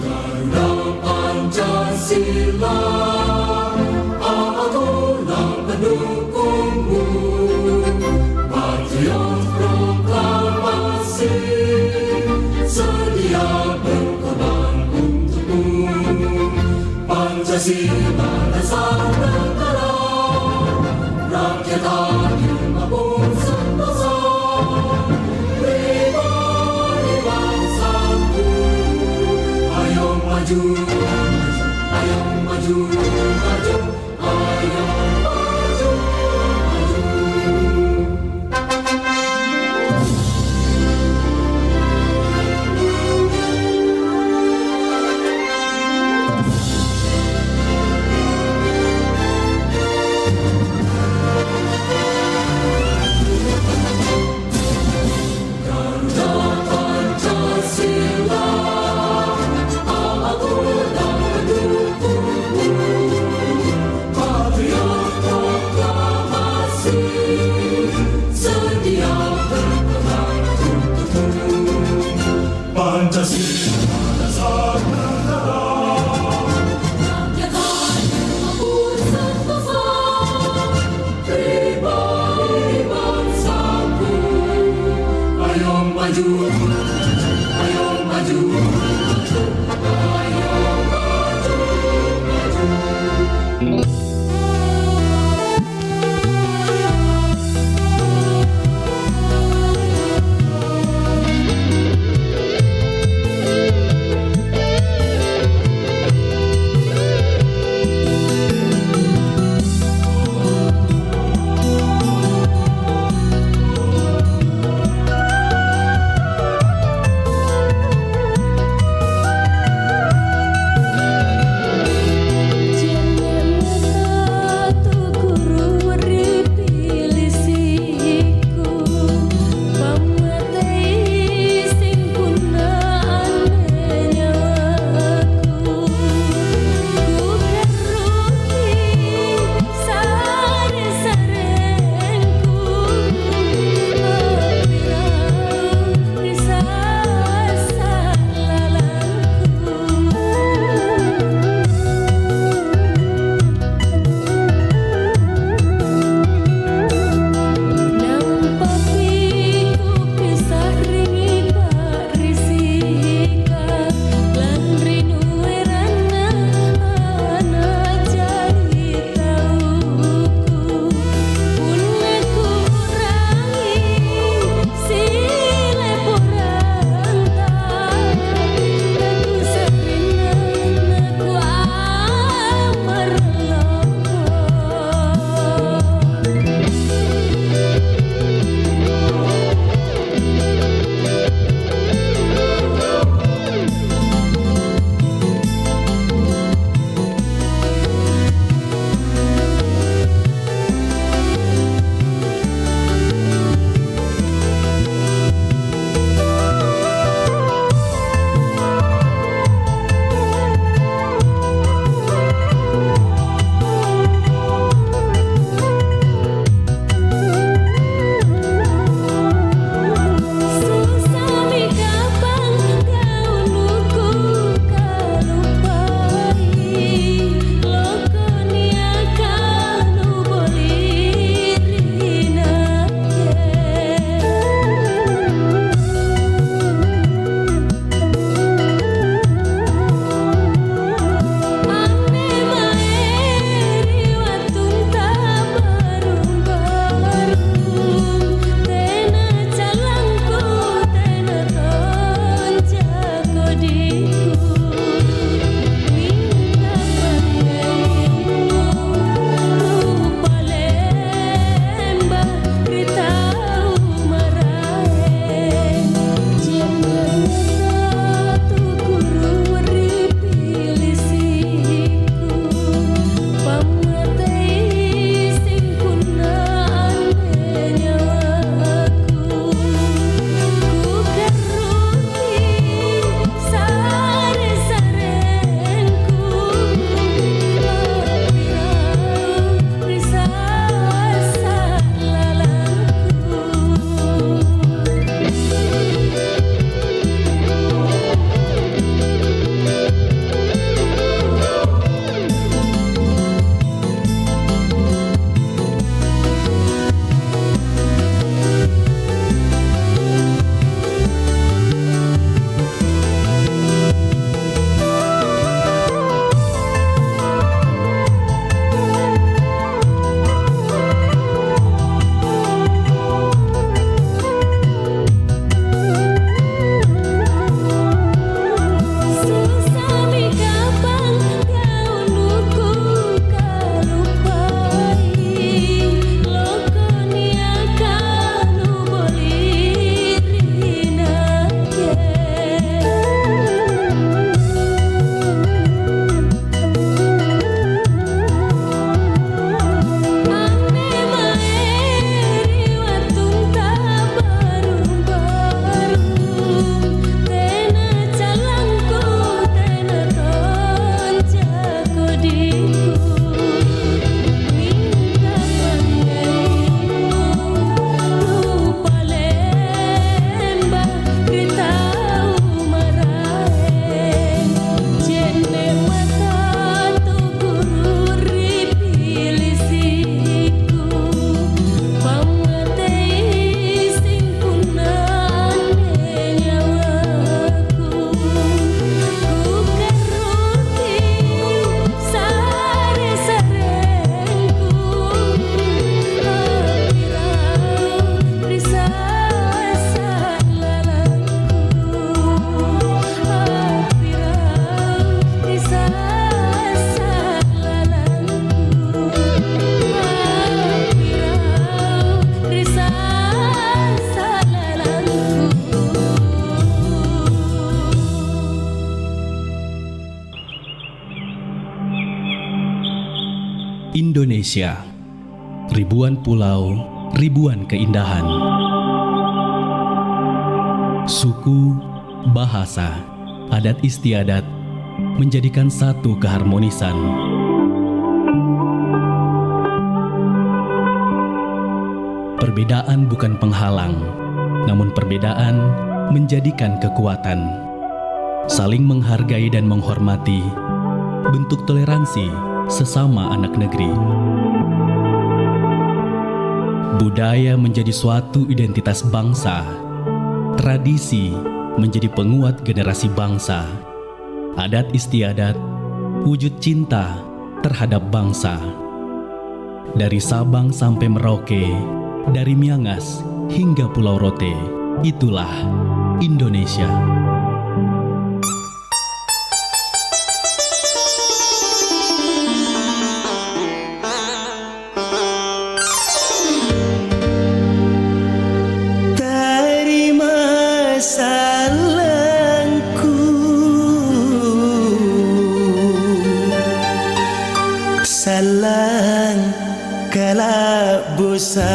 Garuda Pancasila, akulah pendukungmu. Patriot proklamasi, sedia berkorban untukmu. Pancasila dasar negara, rakyat adil maupun sentosa. Pribadi bangsaku, ayo maju, ayo maju, maju, ayo maju, maju. Garuda Pancasila, akulah pendukungmu. Patriot proklamasi, sedia berkorban untukmu. Pancasila dasar negara, rakyat adil maupun sentosa. Pribadi bangsaku, ayo maju, ayo maju, ayo maju, maju. Indonesia. Ribuan pulau, ribuan keindahan. Suku, bahasa, adat istiadat menjadikan satu keharmonisan. Perbedaan bukan penghalang, namun perbedaan menjadikan kekuatan. Saling menghargai dan menghormati, bentuk toleransi sesama anak negeri. Budaya menjadi suatu identitas bangsa. Tradisi menjadi penguat generasi bangsa. Adat istiadat, wujud cinta terhadap bangsa. Dari Sabang sampai Merauke, dari Miangas hingga Pulau Rote, itulah Indonesia. Salang kalabusanku.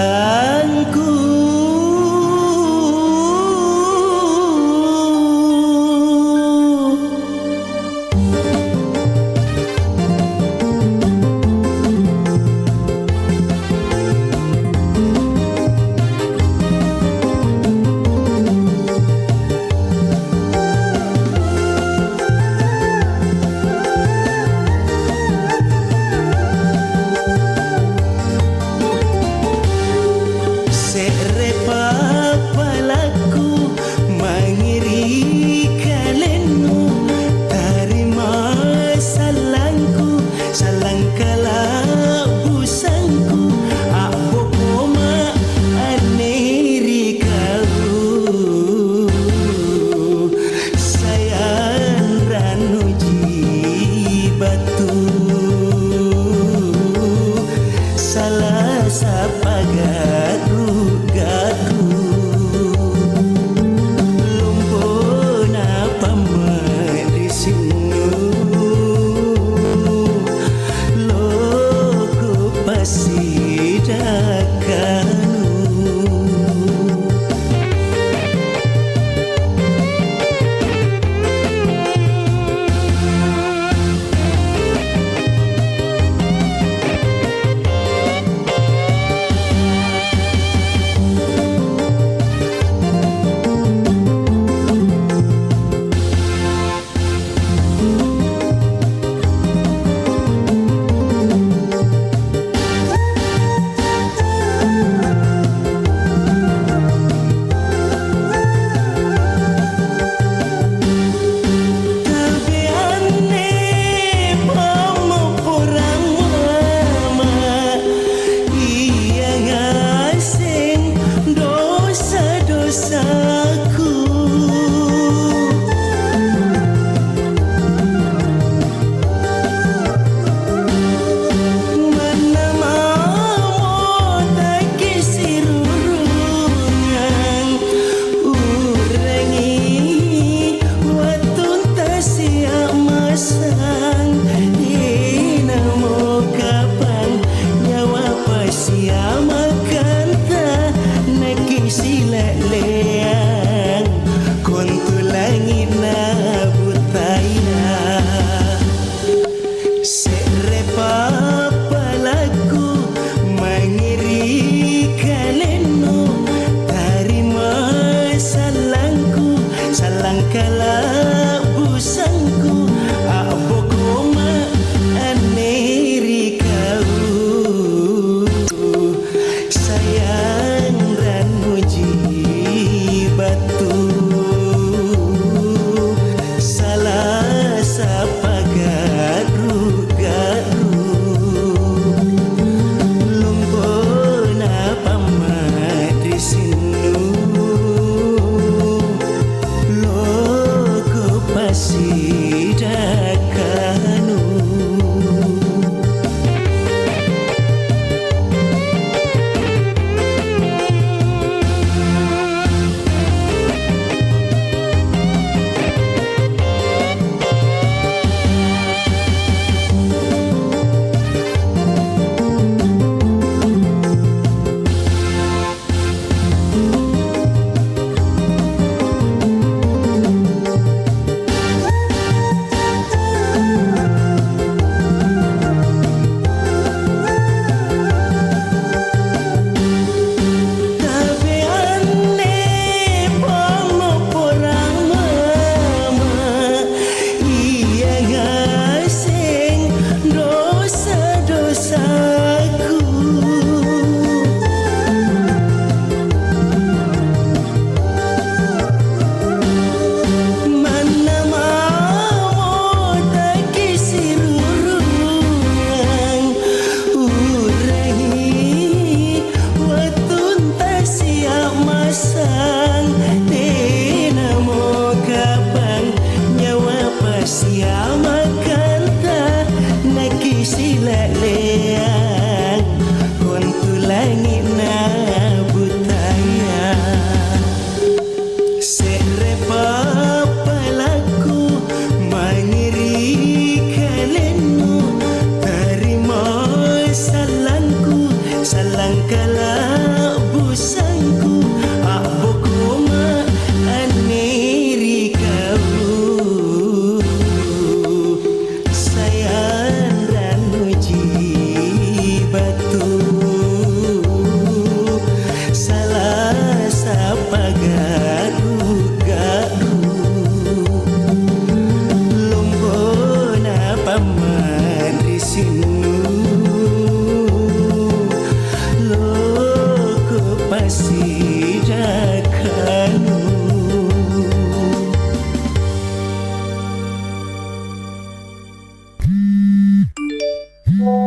Berhari-hari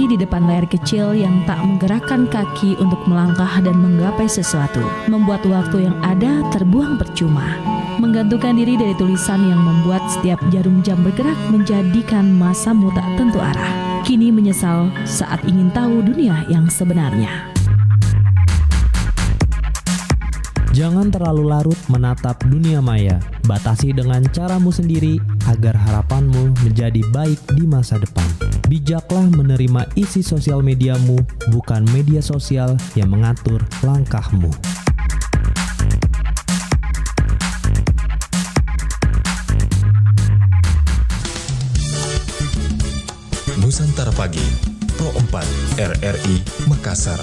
di depan layar kecil yang tak menggerakkan kaki untuk melangkah dan menggapai sesuatu, membuat waktu yang ada terbuang percuma. Menggantungkan diri dari tulisan yang membuat setiap jarum jam bergerak menjadikan masamu tak tentu arah. Kini menyesal saat ingin tahu dunia yang sebenarnya. Jangan terlalu larut menatap dunia maya. Batasi dengan caramu sendiri agar harapanmu menjadi baik di masa depan. Bijaklah menerima isi sosial mediamu, bukan media sosial yang mengatur langkahmu. Nusantara Pagi, Pro 4 RRI Makassar.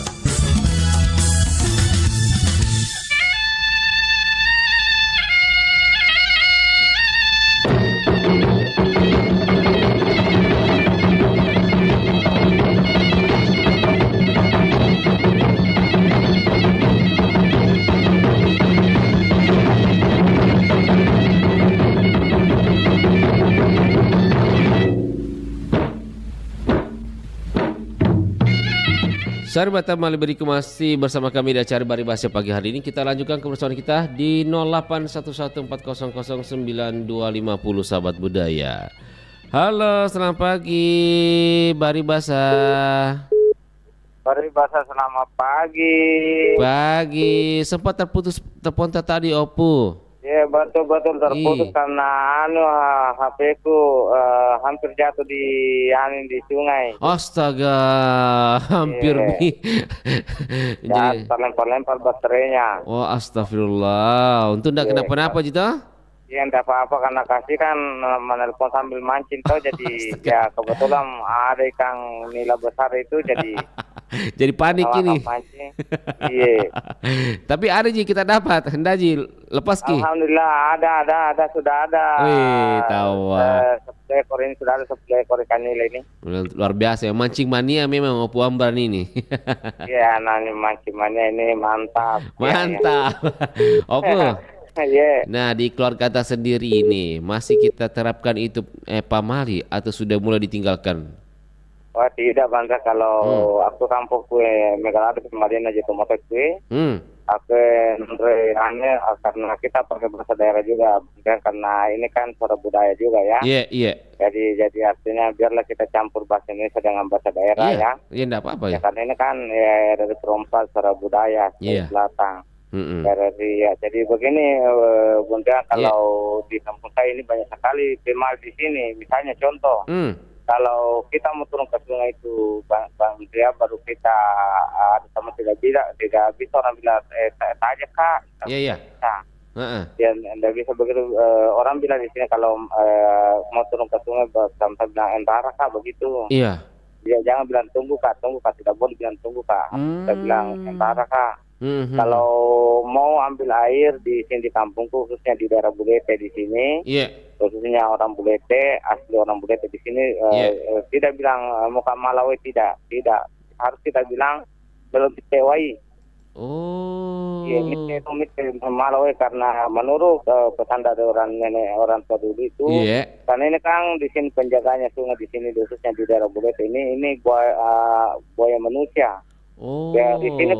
Sahabat Mali beriku masih bersama kami di acara Bari Bahasa pagi hari ini. Kita lanjutkan kebersamaan kita di 081140092550 sahabat budaya. Halo, selamat pagi Bari Bahasa. Bari Bahasa selamat pagi. Pagi, sempat terputus terponta tadi Opu. Ya betul terputus karena HP ku hampir jatuh di sungai. Astaga, hampir ya, terlempar-lempar baterainya. Oh astagfirullah. Untung tidak kenapa-napa Jita? Iya tidak apa-apa karena kasih kan menelpon sambil mancing tuh jadi ya kebetulan ada ikan nila besar itu jadi jadi panik ini. Iya. Tapi ada Ji kita dapat, hendak Ji lepas Ki. Alhamdulillah ada sudah ada. Wih, tahu. 10 ekor ini sudah ada 10 ekor ikan nila ini. Luar biasa ya, mancing mania memang Opu Amran ini. Iya, nani mancing mania ini mantap. Mantap. Opu. Yeah. Nah di keluarga kita sendiri ini masih kita terapkan itu pamali atau sudah mulai ditinggalkan? Wah tidak bangsa kalau aku kampung kue Megalada kemarin aja tomato kue. Aku nanya karena kita pakai bahasa daerah juga, karena ini kan suara budaya juga ya. Iya. Jadi artinya biarlah kita campur bahasa Indonesia dengan bahasa daerah ya. Iya enggak apa-apa ya. Karena ini kan ya dari perompak suara budaya Selatan. Jadi begini Bunda, kalau di kampung saya ini banyak sekali pemal di sini. Misalnya contoh, kalau kita mau turun ke sungai itu Bang Dia baru kita ada sama tidak bisa orang bilang saja Kak. Iya. Ya tidak bisa begitu, orang bilang di sini kalau mau turun ke sungai sampai bilang entara Kak begitu. Iya. Dia jangan bilang tunggu Kak, tidak boleh bilang tunggu Kak. Kita bilang entara Kak. Kalau mau ambil air di sini di kampungku, khususnya di daerah Bulete di sini, khususnya orang Bulete, asli orang Bulete di sini, tidak bilang muka Malawi, tidak harus kita bilang belum disewai. Oh. Ini Malawi karena menurut pesan dari orang nenek orang tua dulu itu, karena ini kan di sini penjaganya sungai di sini khususnya di daerah Bulete ini buaya manusia. Oh. Ya di sini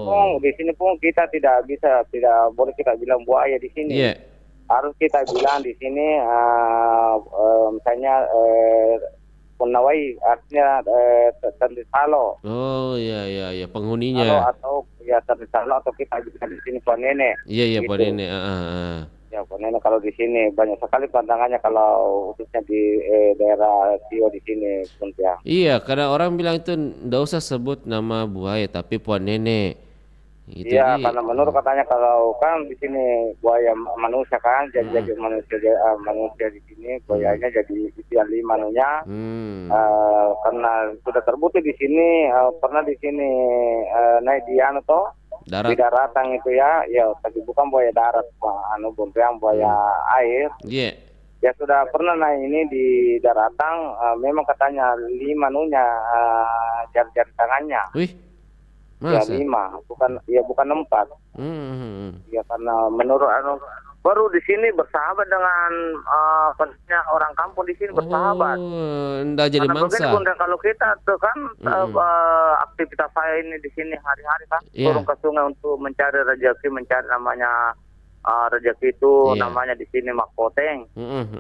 pun kita tidak boleh kita bilang buaya di sini. Harus kita bilang di sini misalnya Punawai artinya Terdisalo. Oh iya penghuninya. Atau ya Terdisalo atau kita bilang di sini Ponene. Iya gitu. Ponene. Ya Ponene kalau di sini banyak sekali pandangannya kalau khususnya di daerah Sio di sini pun ya. Iya, karena orang bilang itu ndak usah sebut nama buaya tapi Ponene. Gitu iya, karena menurut katanya kalau kan di sini buaya manusia kan jadi manusia di sini buayanya jadi ideali manusia. Karena sudah terbukti di sini pernah di sini naik di darat. Di daratan itu ya tapi bukan buaya darat, buaya air. Ya sudah pernah naik ini di daratan, memang katanya 5 jari-jari tangannya. Wih. Ya 5, bukan 4. Ya karena menurut baru di sini bersahabat dengan orang kampung di sini bersahabat. Nggak jadi karena mangsa. Bunda, kalau kita tuh kan aktivitas saya ini di sini hari-hari kan turun ke sungai untuk mencari rezeki, mencari namanya rezeki itu namanya di sini makoteng.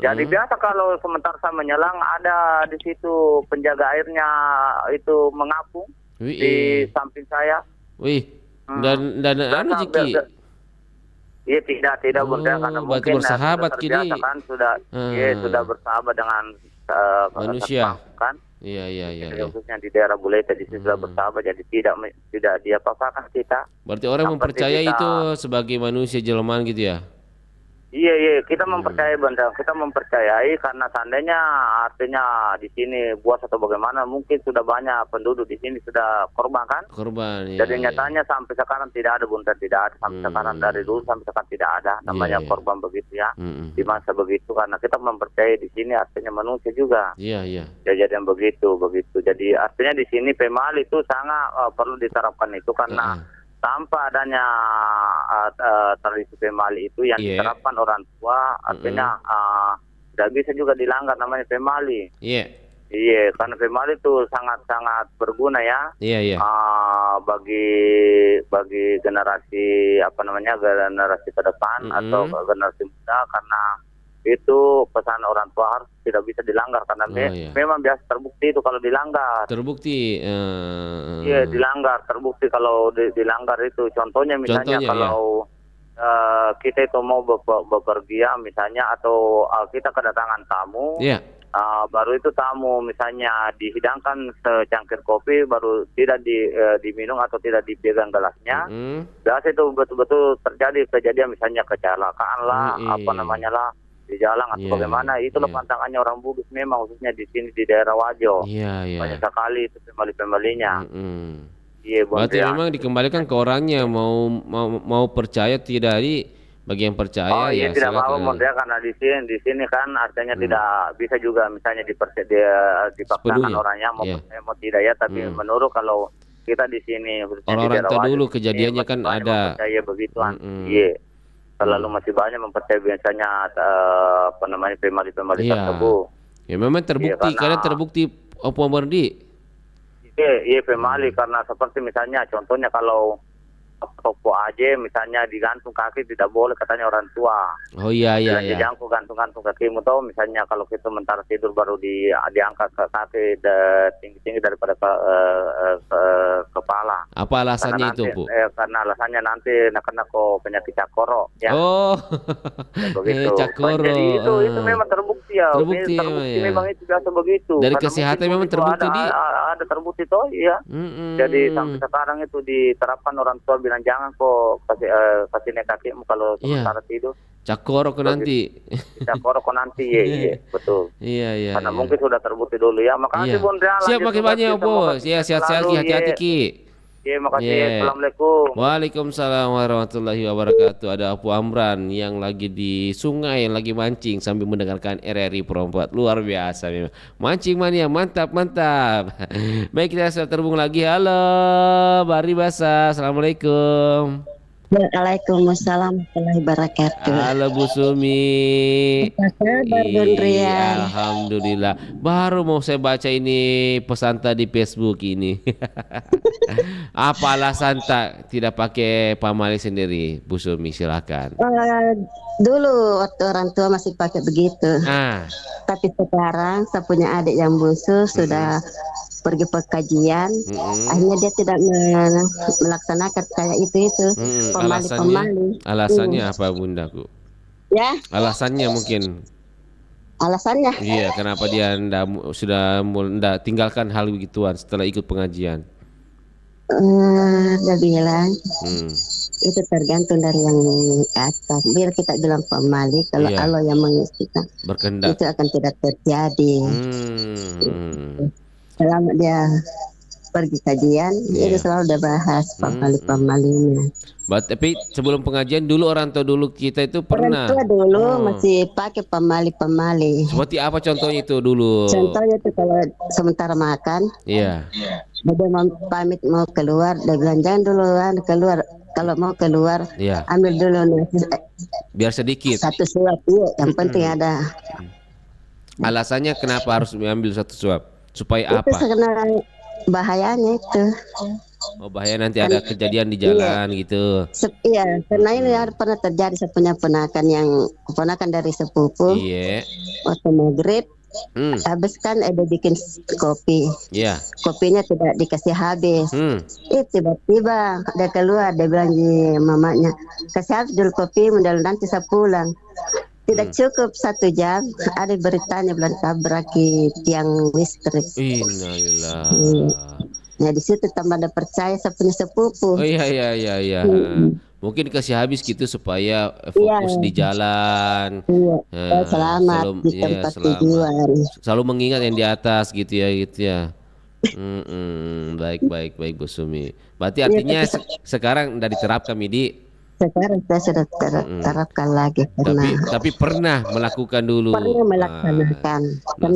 Jadi biasa kalau sementara saya menyelang ada di situ penjaga airnya itu mengapung di samping saya. Dan anu Ciki. Iya tidak Bunda karena berarti mungkin bersahabat sudah terbiasa kan sudah bersahabat dengan manusia kan. Iya. Khususnya di daerah Buleta di sini sudah bersahabat jadi tidak diapa-apakan kita. Berarti orang mempercayai itu sebagai manusia jelmaan gitu ya? Iya, kita mempercayai Bunda, kita mempercayai karena seandainya artinya di sini buas atau bagaimana mungkin sudah banyak penduduk di sini sudah korban kan? Korban. Jadi nyatanya sampai sekarang tidak ada Bunda, tidak ada sampai sekarang dari dulu sampai sekarang tidak ada namanya korban begitu ya. Di masa begitu karena kita mempercayai di sini artinya manusia juga. Iya. Kejadian begitu. Jadi artinya di sini pemali itu sangat perlu diterapkan itu karena tanpa adanya tradisi pemali itu yang diterapkan orang tua artinya tidak bisa juga dilanggar namanya pemali. Iya, karena pemali itu sangat berguna ya. Iya. Bagi generasi generasi ke depan atau generasi muda karena itu pesan orang tua harus tidak bisa dilanggar karena memang biasa terbukti itu kalau dilanggar. Terbukti. Iya dilanggar, terbukti kalau dilanggar itu. Contohnya misalnya kalau kita itu mau bepergian misalnya atau kita kedatangan tamu. Baru itu tamu misalnya dihidangkan secangkir kopi baru tidak diminum atau tidak dipegang gelasnya. Biasa itu betul-betul terjadi kejadian misalnya kecelakaan lah di jalan atau bagaimana. Itulah pantangannya orang Bugis memang khususnya di sini di daerah Wajo. Banyak sekali itu pemali-pemalinya. Iya, berarti memang dikembalikan ke orangnya mau percaya tidak bagi yang percaya tidak mau karena di sini kan artinya tidak bisa juga misalnya dipaksakan orangnya mau tidak ya tapi menurut kalau kita di sini orang dulu kejadiannya kan ada percaya begituan. Iya. Selalu masih banyak mempercayai biasanya pemali-pemali tersebut. Ya memang terbukti karena terbukti apa Berdi? Iya pemali karena seperti misalnya contohnya kalau toko aja misalnya digantung kaki tidak boleh katanya orang tua. Oh iya. Jangkau gantung kakimu tahu misalnya kalau kita sementara tidur baru diangkat ke kaki tinggi-tinggi daripada kepala. Apa alasannya itu Bu? Karena alasannya nanti kena penyakit cakoro ya. Oh. Begitu. Cakoro. Jadi itu memang terbukti ya. Terbukti memang itu biasa begitu. Dari kesehatan memang terbukti ada terbukti toh ya. Jadi sampai sekarang itu diterapkan orang tua bilang jangan kok kasih naik kakimu kalau sementara tidur. Cakoro nanti. Cakoro nanti iya betul. Iya. Karena mungkin sudah terbukti dulu ya. Makasih Bun Real. Siap makin banyak Bos. Ya sehat-sehat hati-hati Ki. Iya makasih. Assalamualaikum. Waalaikumsalam warahmatullahi wabarakatuh. Ada Apu Amran yang lagi di sungai lagi mancing sambil mendengarkan RRI Pro 4. Luar biasa memang. Mancing mania mantap. Baik kita sudah terhubung lagi. Halo Bari Basa. Assalamualaikum. Waalaikumsalam warahmatullahi wabarakatuh. Halo Bu Sumi. Apa kabar Bun Rian? Alhamdulillah. Baru mau saya baca ini pesan di Facebook ini. Apa alasan tidak pakai pamali sendiri, Bu Sumi? Silakan. Dulu waktu orang tua masih pakai begitu. Tapi sekarang saya punya adik yang bungsu sudah pergi kajian, akhirnya dia tidak melaksanakan kayak itu pemali. Alasannya apa Bundaku? Ya? Alasannya mungkin. Alasannya? Iya, kenapa dia sudah tinggalkan hal begituan setelah ikut pengajian? Dia bilang itu tergantung dari yang atas. Biar kita bilang pemali, kalau Allah yang mengizinkan berkehendak itu akan tidak terjadi. Selama dia pergi kajian, itu selalu udah bahas pamali-pamalinya. Tapi sebelum pengajian dulu orang tua dulu kita itu pernah. Orang tua dulu masih pakai pamali-pamali. Seperti apa contohnya itu dulu? Contohnya itu kalau sementara makan, iya. Udah mau pamit mau keluar, dia bilang jangan duluan keluar. Kalau mau keluar, ambil dulu nasi. Biar sedikit. Satu suap, yang penting ada. Alasannya kenapa harus ambil satu suap? Supaya itu apa? Karena bahayanya itu. Oh bahaya nanti ada kejadian di jalan gitu. Iya, karena ini pernah terjadi saya punya ponakan dari sepupu. Iya. Waktu maghrib, habis kan ada bikin kopi. Iya. Kopinya tidak dikasih habis. Tiba-tiba dia keluar, dia bilang di mamanya, kasih habis dulu kopi, nanti saya pulang. Tidak cukup 1 jam, ada beritanya bilang tabraki tiang listrik. Innalillah. Nah di situ tambah ada percaya saya punya sepupu. Oh iya. Mungkin kasih habis gitu supaya fokus di jalan. Selamat di tempat tujuan. Selalu mengingat yang di atas gitu ya. Baik Bu Sumi. Berarti artinya sekarang udah diterapkan Midi. Sekarang saya sudah terapkan lagi. Tapi pernah melakukan dulu. Pernah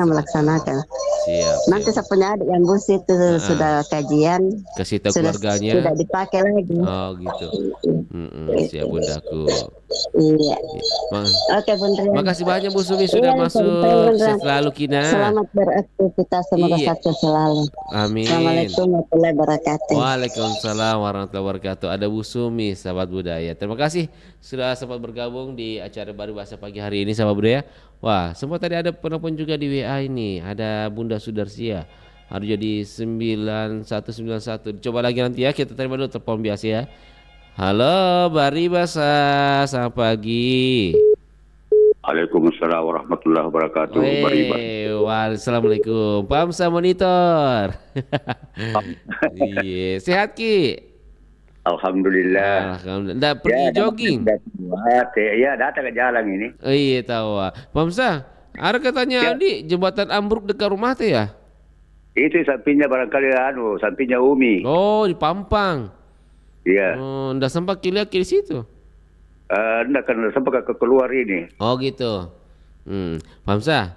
melaksanakan. Siap. Nanti saya punya adik yang bus itu sudah kajian. Kasih tahu keluarganya. Sudah dipakai lagi. Oh gitu. Siap bundaku. Iya. Oke Bunda. Makasih banyak Bu Sumi sudah masuk. Sehat selalu Kina. Selamat beraktivitas semoga satu selalu. Amin. Assalamualaikum warahmatullahi wabarakatuh. Waalaikumsalam warahmatullahi wabarakatuh. Ada Bu Sumi, sahabat budaya. Terima kasih sudah sempat bergabung di acara Bari Bahasa pagi hari ini, sahabat budaya. Wah, sempat tadi ada penelpon juga di WA ini. Ada Bunda Sudarsia. Harus jadi 9191. Coba lagi nanti ya, kita terima dulu telepon biasa ya. Halo, Bari Bahasa, selamat pagi. Waalaikumsalam warahmatullahi wabarakatuh. Wassalamualaikum. Pamsa monitor. Iya, sehat Ki? Alhamdulillah. Nggak pergi jogging? Iya, datang ke jalan ini. Oh, iya tahu. Pamsa, ada katanya di jembatan ambruk dekat rumah teh ya? Itu sampingnya barangkali sampingnya Umi. Oh, di Pampang. Iya. Oh, nggak sempat lihat di situ. Nggak kan sempat keluar ini. Oh gitu. Pamsa,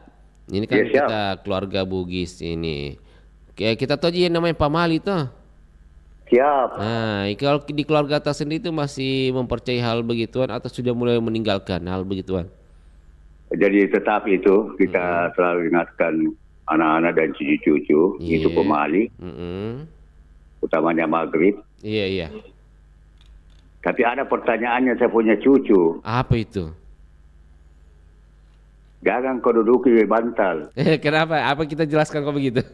ini kan kita keluarga Bugis ini. Kayak kita tahu aja yang namanya Pamali tuh. Siap. Nah, kalau di keluarga atas sendiri itu masih mempercayai hal begituan atau sudah mulai meninggalkan hal begituan? Jadi tetap itu kita selalu ingatkan anak-anak dan cucu-cucu itu Pemali. Utamanya maghrib. Iya. Tapi ada pertanyaannya saya punya cucu. Apa itu? Jangan kau duduki bantal. Kenapa? Apa kita jelaskan kok begitu?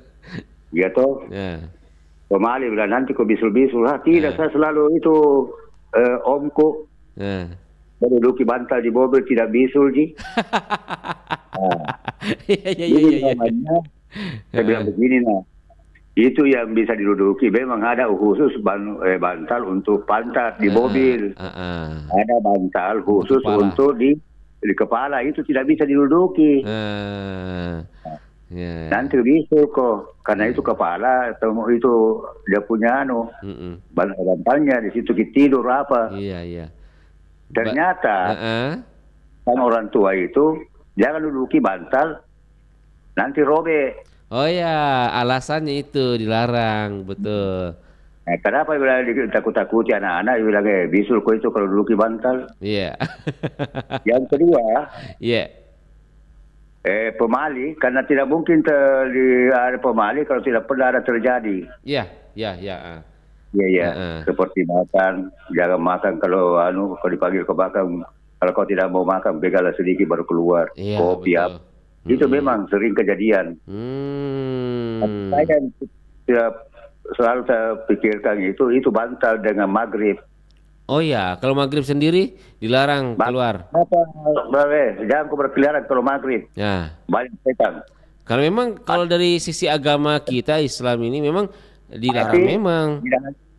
Gitu. Pemali bilang nanti kau bisul-bisul. Tidak, saya selalu itu omku. Duduki bantal di mobil tidak bisul ji. Iya. Saya bilang begini itu yang bisa diduduki. Memang ada khusus bantal untuk pantat di mobil. Ada bantal khusus untuk di kepala, itu tidak bisa diduduki. Nanti bisul kok, karena itu kepala atau itu dia punya bantalnya di situ kita tidur apa. Iya. Ternyata kan orang tua itu jangan duduki bantal, nanti robek. Oh ya, alasannya itu dilarang, betul. Kenapa bilang takut-takuti anak-anak, bilang bisul kok itu kalau duduki bantal. Iya. Yang kedua, pemali, karena tidak mungkin ada pemali kalau tidak pernah ada terjadi. Iya. Iya. Seperti makan, jangan makan kalau dipanggil ke belakang, kalau kau tidak mau makan, begalah sedikit baru keluar. Kopi apa. Itu memang sering kejadian. Saya selalu saya pikirkan itu bantal dengan maghrib. Oh ya, kalau maghrib sendiri dilarang keluar. Jangan kau berkeliaran kalau maghrib. Ya. Banyak setan. Kalau memang kalau dari sisi agama kita Islam ini memang dilarang memang.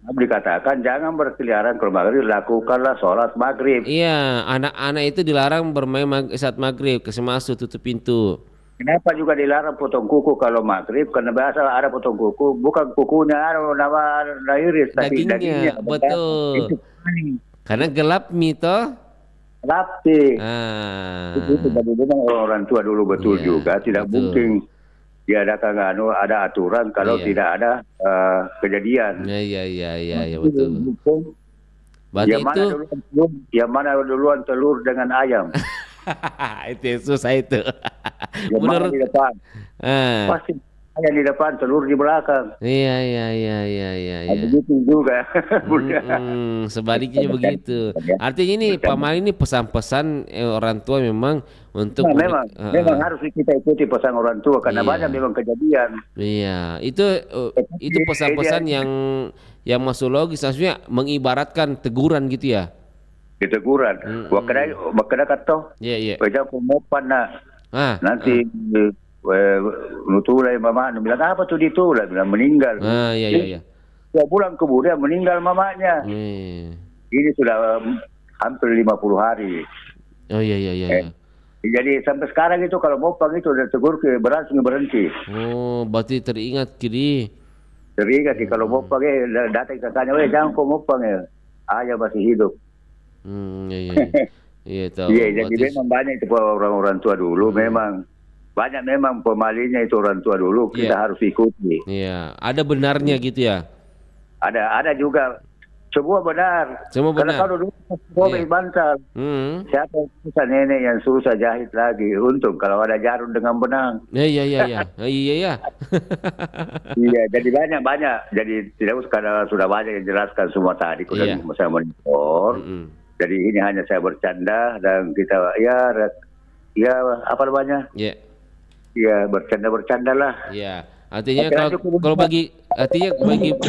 Dikatakan jangan berkeliaran kalau maghrib, lakukanlah sholat maghrib. Iya, anak-anak itu dilarang bermain saat maghrib, kasih masuk tutup pintu. Kenapa juga dilarang potong kuku kalau maghrib? Karena biasa ada potong kuku, bukan kukunya nama iris, tapi dagingnya. Betul. Itu karena gelap toh. Gelap sih. Itu tadi memang orang tua dulu betul juga, tidak mungkin diadakan ada aturan kalau tidak ada kejadian. Iya betul. Berarti yang mana duluan telur dengan ayam? Itu susah itu. Menurut di depan. Pasti ayam di depan, telur di belakang. Iya. Begitu juga. Sebaliknya begitu. Artinya ini Pak Mali ini pesan-pesan orang tua memang untuk memang harus kita ikuti pesan orang tua karena banyak memang kejadian. Iya, itu pesan-pesan yang masuk logis, maksudnya mengibaratkan teguran gitu ya. Diteguran. Wakada kata. Iya. Wajah kumopan nanti nutulai mama bilang apa tuh ditulai bilang meninggal. Iya. 2 bulan kemudian meninggal mamanya. Ini sudah hampir 50 hari. Oh iya. Jadi sampai sekarang itu kalau mopang itu udah tegur ke berhenti. Oh, berarti teringat kiri. Teringat sih kalau mopang datang ke tanya, jangan kok mopang ya. Ayah masih hidup. Iya tahu. Iya, jadi memang banyak itu orang-orang tua dulu memang banyak memang pemalinya itu orang tua dulu kita harus ikuti. Iya, ada benarnya gitu ya. Ada juga semua benar. Karena kalau dulu bantal, siapa susah nenek yang susah jahit lagi. Untung kalau ada jarum dengan benang. Iya. Iya, jadi banyak. Jadi tidak usah karena sudah banyak yang jelaskan semua tadi. Saya monitor. Jadi ini hanya saya bercanda dan kita ya apa namanya? Ya bercanda lah. Iya. Artinya kalau bagi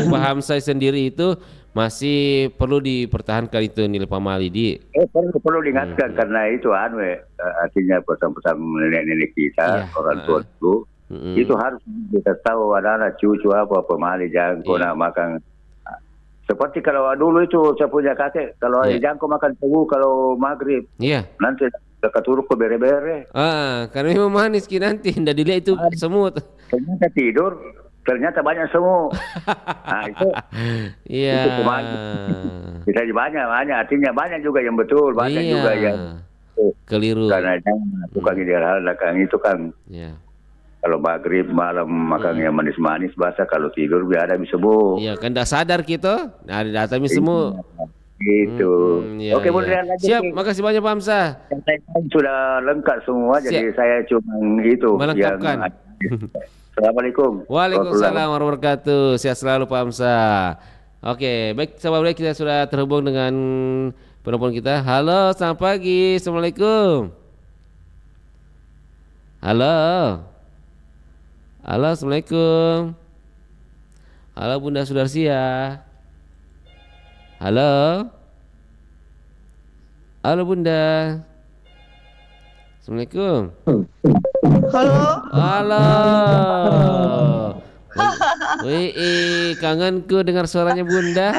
paham saya sendiri itu masih perlu dipertahankan itu nilai Pak Mali di. Perlu diingatkan karena itu artinya pesan-pesan nenek-nenek kita orang tua dulu itu harus kita tahu anak-anak cucu apa Mali jangan kena makan. Seperti kalau dulu itu saya punya kakek kalau jangko makan tebu kalau maghrib nanti dekat turuk ke bere-bere. Karena memang manis nanti tidak dilihat itu semut. Ternyata tidur ternyata banyak semut. Itu itu bisa banyak artinya banyak juga yang betul banyak juga yang keliru. Karena bukan ideal itu kan. Kalau maghrib malam makan yang manis-manis basah kalau tidur biar bisa sembuh. Iya kan tidak sadar kita. Nah datangnya semua. Gitu. Oke, boleh lanjut. Siap, makasih banyak Pak Hamzah. Sudah lengkap semua, jadi saya cuma itu melengkapkan. Assalamualaikum. Waalaikumsalam warahmatullahi wabarakatuh. Sehat selalu Pak Hamzah. Oke, baik sahabat kita sudah terhubung dengan penelpon kita. Halo, selamat pagi. Assalamualaikum. Halo, assalamualaikum. Halo Bunda Sudarsia. Halo Bunda. Assalamualaikum. Halo. Wih, kangenku dengar suaranya Bunda.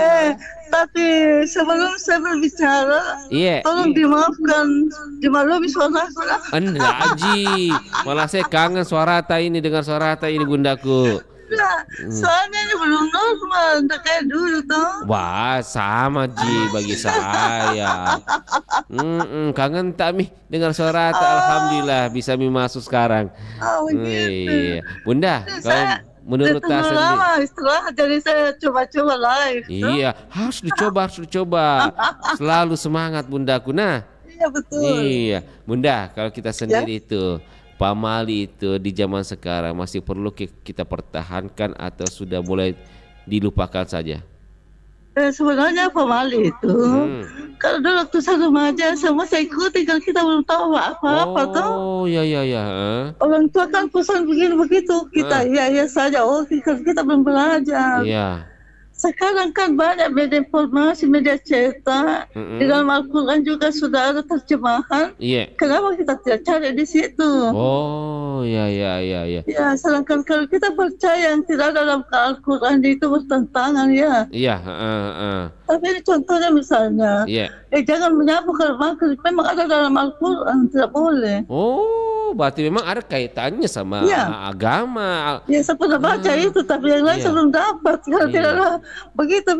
Tapi sebelum saya berbicara, tolong dimaafkan, dimaklumi suara saya. Enggak, Ji. Malah saya kangen suara ini dengar suara ini Bundaku. Soalnya ini belum normal, tidak kayak dulu toh. Wah, sama Ji bagi saya. Kangen tak mi dengar suara Alhamdulillah bisa mi masuk sekarang. Iya. Bunda, kalau menurut saya lama istirahat jadi saya coba-coba live. Iya, harus dicoba. Selalu semangat Bundaku. Nah. Iya betul. Iya, Bunda, kalau kita sendiri itu Pak Mali itu di zaman sekarang masih perlu kita pertahankan atau sudah boleh dilupakan saja? Sebenarnya Pak Mali itu kalau dulu waktu saya remaja semua saya ikuti kalau kita belum tahu apa-apa toh. Oh iya. Orang tua kan pesan begitu kita iya saja. Oh kita belum belajar. Iya. Sekarang kan banyak media informasi, media cetak. Di dalam Al-Quran juga sudah ada terjemahan. Kenapa kita tidak cari di situ? Oh, iya. Ya, sedangkan kalau kita percaya yang tidak ada dalam Al-Quran itu bertentangan ya. Iya. Tapi ini contohnya misalnya, jangan menyapu kalau maghrib. Memang ada dalam Al-Quran, tidak boleh. Oh, berarti memang ada kaitannya sama agama. Ya, saya pernah baca itu, tapi yang lain saya belum dapat. Kalau tidak begitu,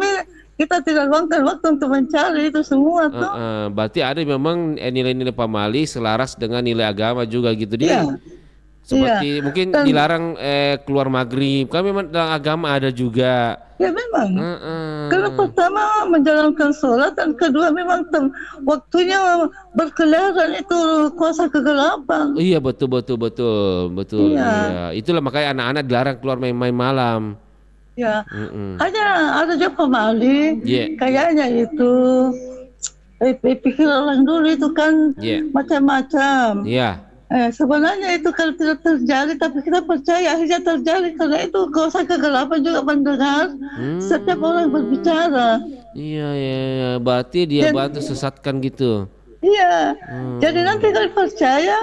kita tidak luangkan waktu untuk mencari itu semua tuh. Berarti ada memang nilai-nilai pamali selaras dengan nilai agama juga gitu dia. Seperti mungkin dilarang keluar maghrib, kan memang dalam agama ada juga. Ya memang. Kalau pertama menjalankan sholat, dan kedua memang waktunya berkeliaran itu kuasa kegelapan. Iya betul. Iya. Itulah makanya anak-anak dilarang keluar main-main malam. Ya, hanya ada juga pamali, kayaknya itu pikir orang dulu itu kan macam-macam. Sebenarnya itu kalau tidak terjadi, tapi kita percaya akhirnya terjadi karena itu kuasa kegelapan juga mendengar setiap orang berbicara. Iya, berarti dia bantu sesatkan gitu. Iya, jadi nanti kalau percaya,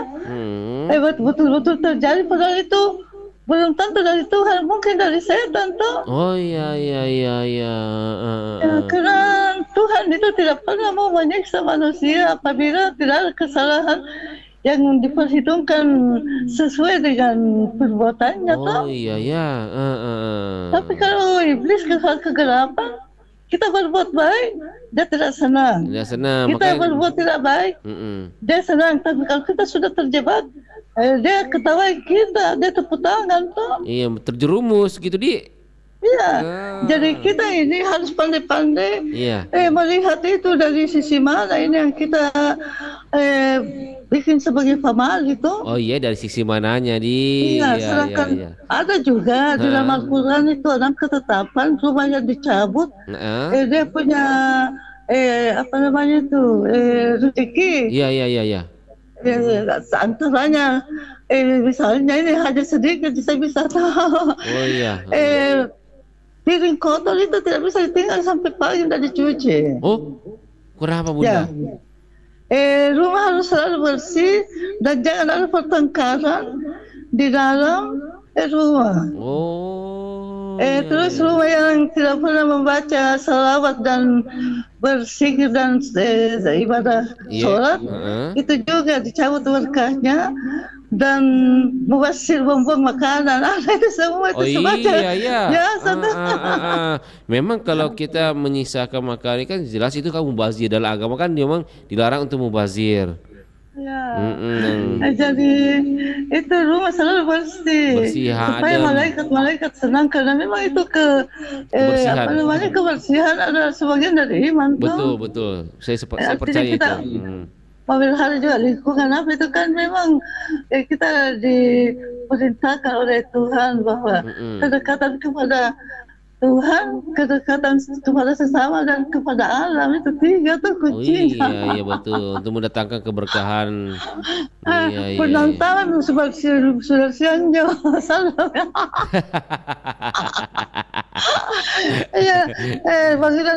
betul-betul terjadi, padahal itu belum tentu dari Tuhan, mungkin dari setan tuh. Oh iya. Karena Tuhan itu tidak pernah mau menyiksa manusia apabila tidak ada kesalahan yang diperhitungkan sesuai dengan perbuatannya tuh. Oh iya. Tapi kalau iblis kegelapan, kita berbuat baik, dia tidak senang. Kita berbuat tidak baik, dia senang. Tapi kalau kita sudah terjebak, dia ketawain kita, dia tepuk tangan tuh. Iya, terjerumus gitu Iya, jadi kita ini harus pandai-pandai melihat itu dari sisi mana ini yang kita bikin sebagai pamali itu. Oh iya, dari sisi mananya Sedangkan ada juga di dalam Al-Quran itu dalam ketetapan rumahnya dicabut, dia punya rezeki. Iya. Antaranya misalnya ini hanya sedikit saya bisa tahu. Oh iya. Piring kotor itu tidak bisa ditinggal sampai pagi tidak dicuci. Oh, kenapa Bunda? Rumah harus selalu bersih dan jangan ada pertengkaran di dalam rumah. Terus rumah yang tidak pernah membaca salawat dan berzikir dan ibadah sholat, itu juga dicabut berkahnya. Dan membasir buang-buang makanan, itu semua itu semacam memang kalau kita menyisakan makanan kan jelas itu kan mubazir. Dalam agama kan memang dilarang untuk mubazir. Jadi itu rumah selalu bersih supaya malaikat senang, karena memang itu kebersihan adalah sebagian dari iman. Betul. Saya percaya itu. Memelihara juga lingkungan itu kan memang kita diperintahkan oleh Tuhan bahwa kedekatan kepada Tuhan, kedekatan kepada sesama dan kepada alam itu 3 tuh kuncinya. Iya betul, untuk mendatangkan keberkahan. Penonton sudah siang jauh. Iya,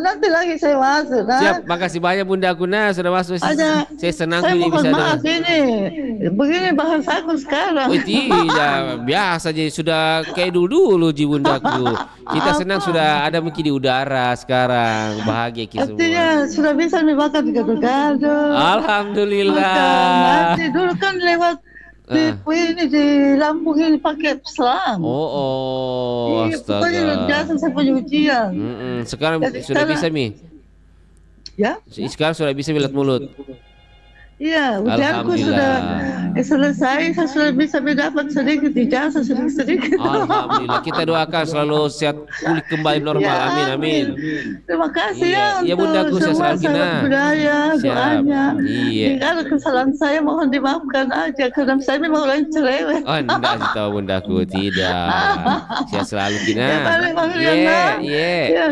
nanti lagi saya masuk. Siap, makasih banyak Bunda Kuna sudah masuk. Saya senang ini bisa. Maaf ini, begini bahasaku sekarang. Tidak, biasa aja sudah kayak dulu Ji Bundaku. Kita senang sudah ada mungkin di udara sekarang, bahagia kita semua. Artinya sudah bisa makan gado-gado. Alhamdulillah. Nanti dulu kan lewat di Lampung ini pakai selang. Astaga. Pokoknya biasa saya punya ujian. Sekarang sudah bisa Mi? Ya. Sekarang sudah bisa lihat mulut. Iya, ujianku sudah selesai, saya sudah bisa mendapat sedikit ijazah sedikit. Alhamdulillah, kita doakan selalu sehat pulih kembali normal. Amin. Terima kasih ya Bundaku, semua sahabat budaya, doanya. Jika ada kesalahan saya mohon dimaafkan aja, karena saya memang orang cerewet. Oh, enggak sih tahu Bundaku, tidak. Sehat selalu Kina.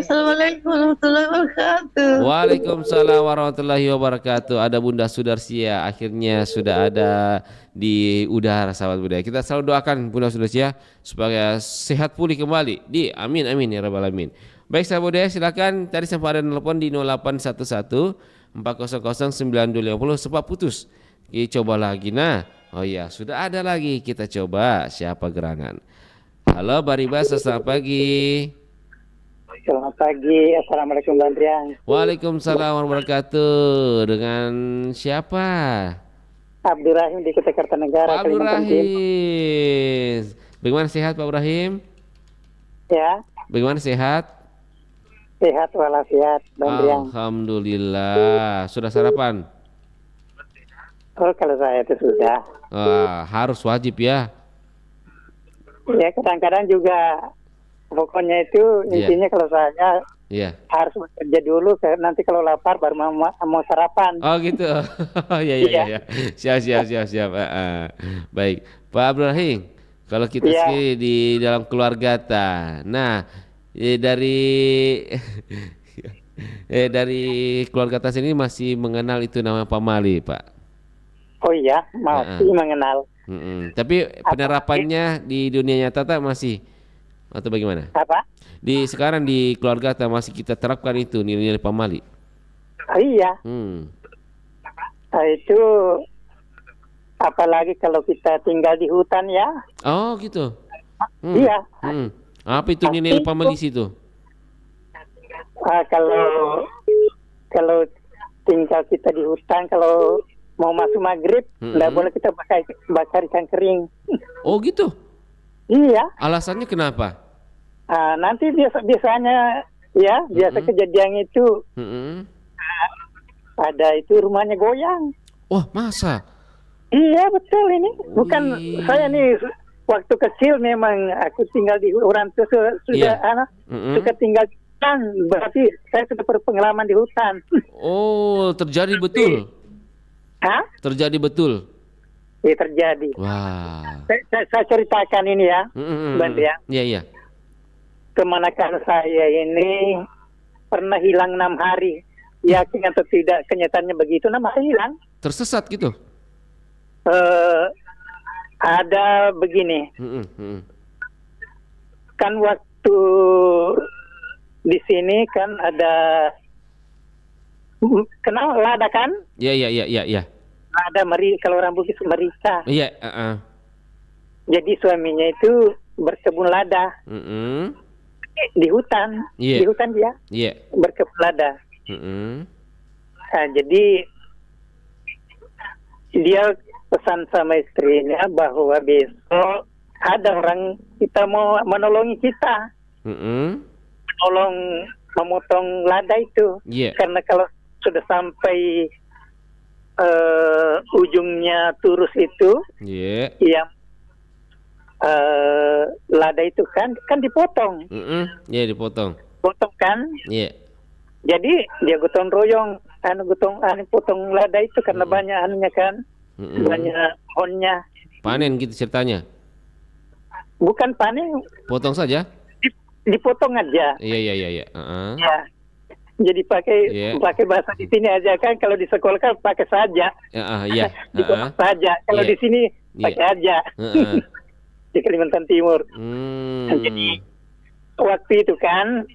Assalamualaikum warahmatullahi wabarakatuh. Waalaikumsalam warahmatullahi wabarakatuh. Ada Bunda Sudarsia akhirnya sudah ada di udara sahabat budaya. Kita selalu doakan Bunda Sudarsia supaya sehat pulih kembali. Amin ya rabbal alamin. Baik sahabat budaya, silakan tadi sempat ada telepon di 0811 400 9250 sempat putus. Kita coba lagi. Sudah ada lagi, kita coba siapa gerangan. Halo Baribas, selamat pagi. Selamat pagi, Assalamualaikum Bandrian. Waalaikumsalam warahmatullahi wabarakatuh. Dengan siapa? Abdurrahim di Kota Kartanegara. Pak Abdurrahim. Bagaimana sehat Pak Ibrahim? Ya. Bagaimana sehat? Sehat walafiat, Bang Rian. Alhamdulillah. Sudah sarapan? Oh, kalau saya itu sudah. Harus wajib ya. Ya, kadang-kadang juga pokoknya itu intinya kalau saya harus bekerja dulu, nanti kalau lapar baru mau sarapan. Oh gitu. Ya. Siap. Baik, Pak Abdurrahim. Kalau kita sendiri di dalam keluarga dari keluarga tas ini masih mengenal itu nama Pak Mali, Pak. Oh iya, masih mengenal. Tapi penerapannya di dunia nyata masih atau bagaimana? Apa? Sekarang di keluarga masih kita terapkan itu nilai-nilai Pak Mali. Iya. Itu apalagi kalau kita tinggal di hutan ya. Oh gitu. Iya. Apa itu nilai Pak Mali situ? Kalau tinggal kita di hutan, kalau mau masuk maghrib nggak boleh kita bakar ikan kering. Oh gitu. Iya. Alasannya kenapa? Nanti biasanya kejadian itu ada itu rumahnya goyang. Wah, masa? Iya betul ini. Bukan saya nih waktu kecil memang aku tinggal di orang tua suka tinggal di hutan. Berarti saya sudah berpengalaman di hutan. Oh, terjadi betul. Hah? Terjadi betul. Iya terjadi. Wah. Saya ceritakan ini ya, Bang ya. Iya. Kemanakan saya ini pernah hilang 6 hari. Yakin atau tidak kenyataannya begitu, 6 hari hilang. Tersesat gitu? Ada begini. Kan waktu di sini kan ada kenal lada kan? Iya. Ada kalau orang Bugis Merika. Iya. Jadi suaminya itu berkebun lada di hutan, di hutan dia. Iya. Berkebun lada. Jadi dia pesan sama istrinya bahwa besok ada orang kita mau menolongi kita, menolong memotong lada itu. Karena kalau sudah sampai ujungnya turus itu, yang lada itu kan dipotong. Dipotong. Potong kan? Jadi dia gotong royong, potong lada itu karena banyak anunya kan, banyak pohonnya. Panen gitu ceritanya? Bukan panen. Potong saja? Dipotong aja. Iya. Ya. Jadi pakai bahasa di sini aja kan, kalau di sekolah kan pakai saja. Dipotong saja. Kalau di sini pakai aja. Di Kalimantan Timur. Jadi waktu itu kan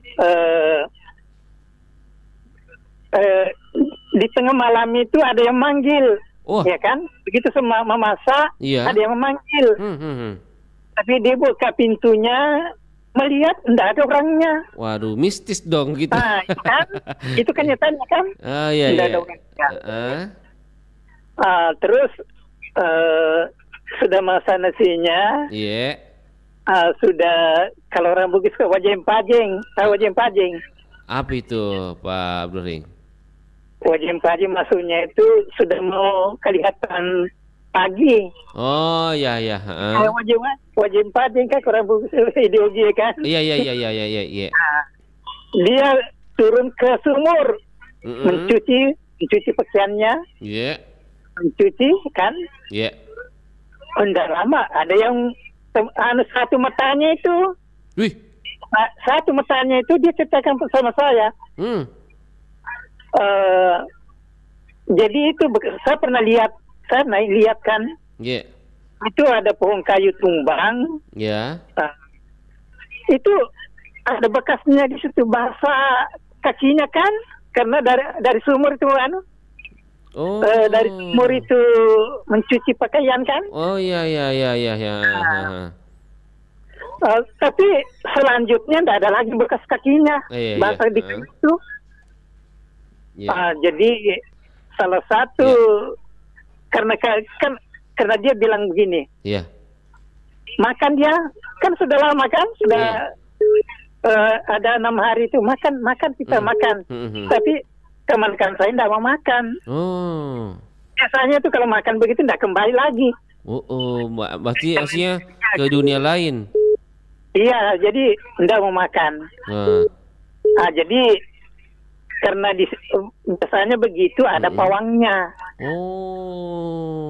di tengah malam itu ada yang manggil, ya kan? Begitu semua memasak, ada yang memanggil. Tapi dia buka pintunya, melihat tidak ada orangnya. Waduh, mistis dong gitu. Nah, itu kan nyatanya kan? Tidak ada orangnya. Terus sudah masak nasinya. Sudah, kalau orang Bugis ke wajem pajeng, tahu wajem pajeng? Apa itu, Pak Abdurrahim? Wajem pajeng maksudnya itu sudah mau kelihatan pagi. Oh iya. Wajem pajeng kan orang Bugis ideologi kan? Iya. Dia turun ke sumur, mencuci pakaiannya. Mencuci kan? Enggak lama ada yang satu matanya itu. Satu matanya itu dia ceritakan sama saya. Jadi itu saya pernah lihat, kan. Itu ada pohon kayu tumbang. Itu ada bekasnya di situ, basah kakinya kan, karena dari sumur itu dari sumur itu mencuci pakaian kan. Oh iya. Tapi selanjutnya tidak ada lagi bekas kakinya, basah di situ. Jadi salah satu karena dia bilang begini. Iya. Makan dia kan sudah lama kan, sudah ada 6 hari itu makan kita makan. Tapi teman-teman saya tidak mau makan. Biasanya tuh kalau makan begitu tidak kembali lagi. Berarti aslinya ke dunia lain. Iya, jadi tidak mau makan. Jadi karena biasanya begitu ada pawangnya.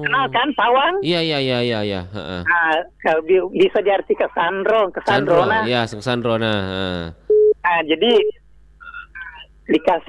Kenal kan pawang? Iya. Kalau bisa diartikan kesandrona. Iya, kesandrona. Jadi dikasih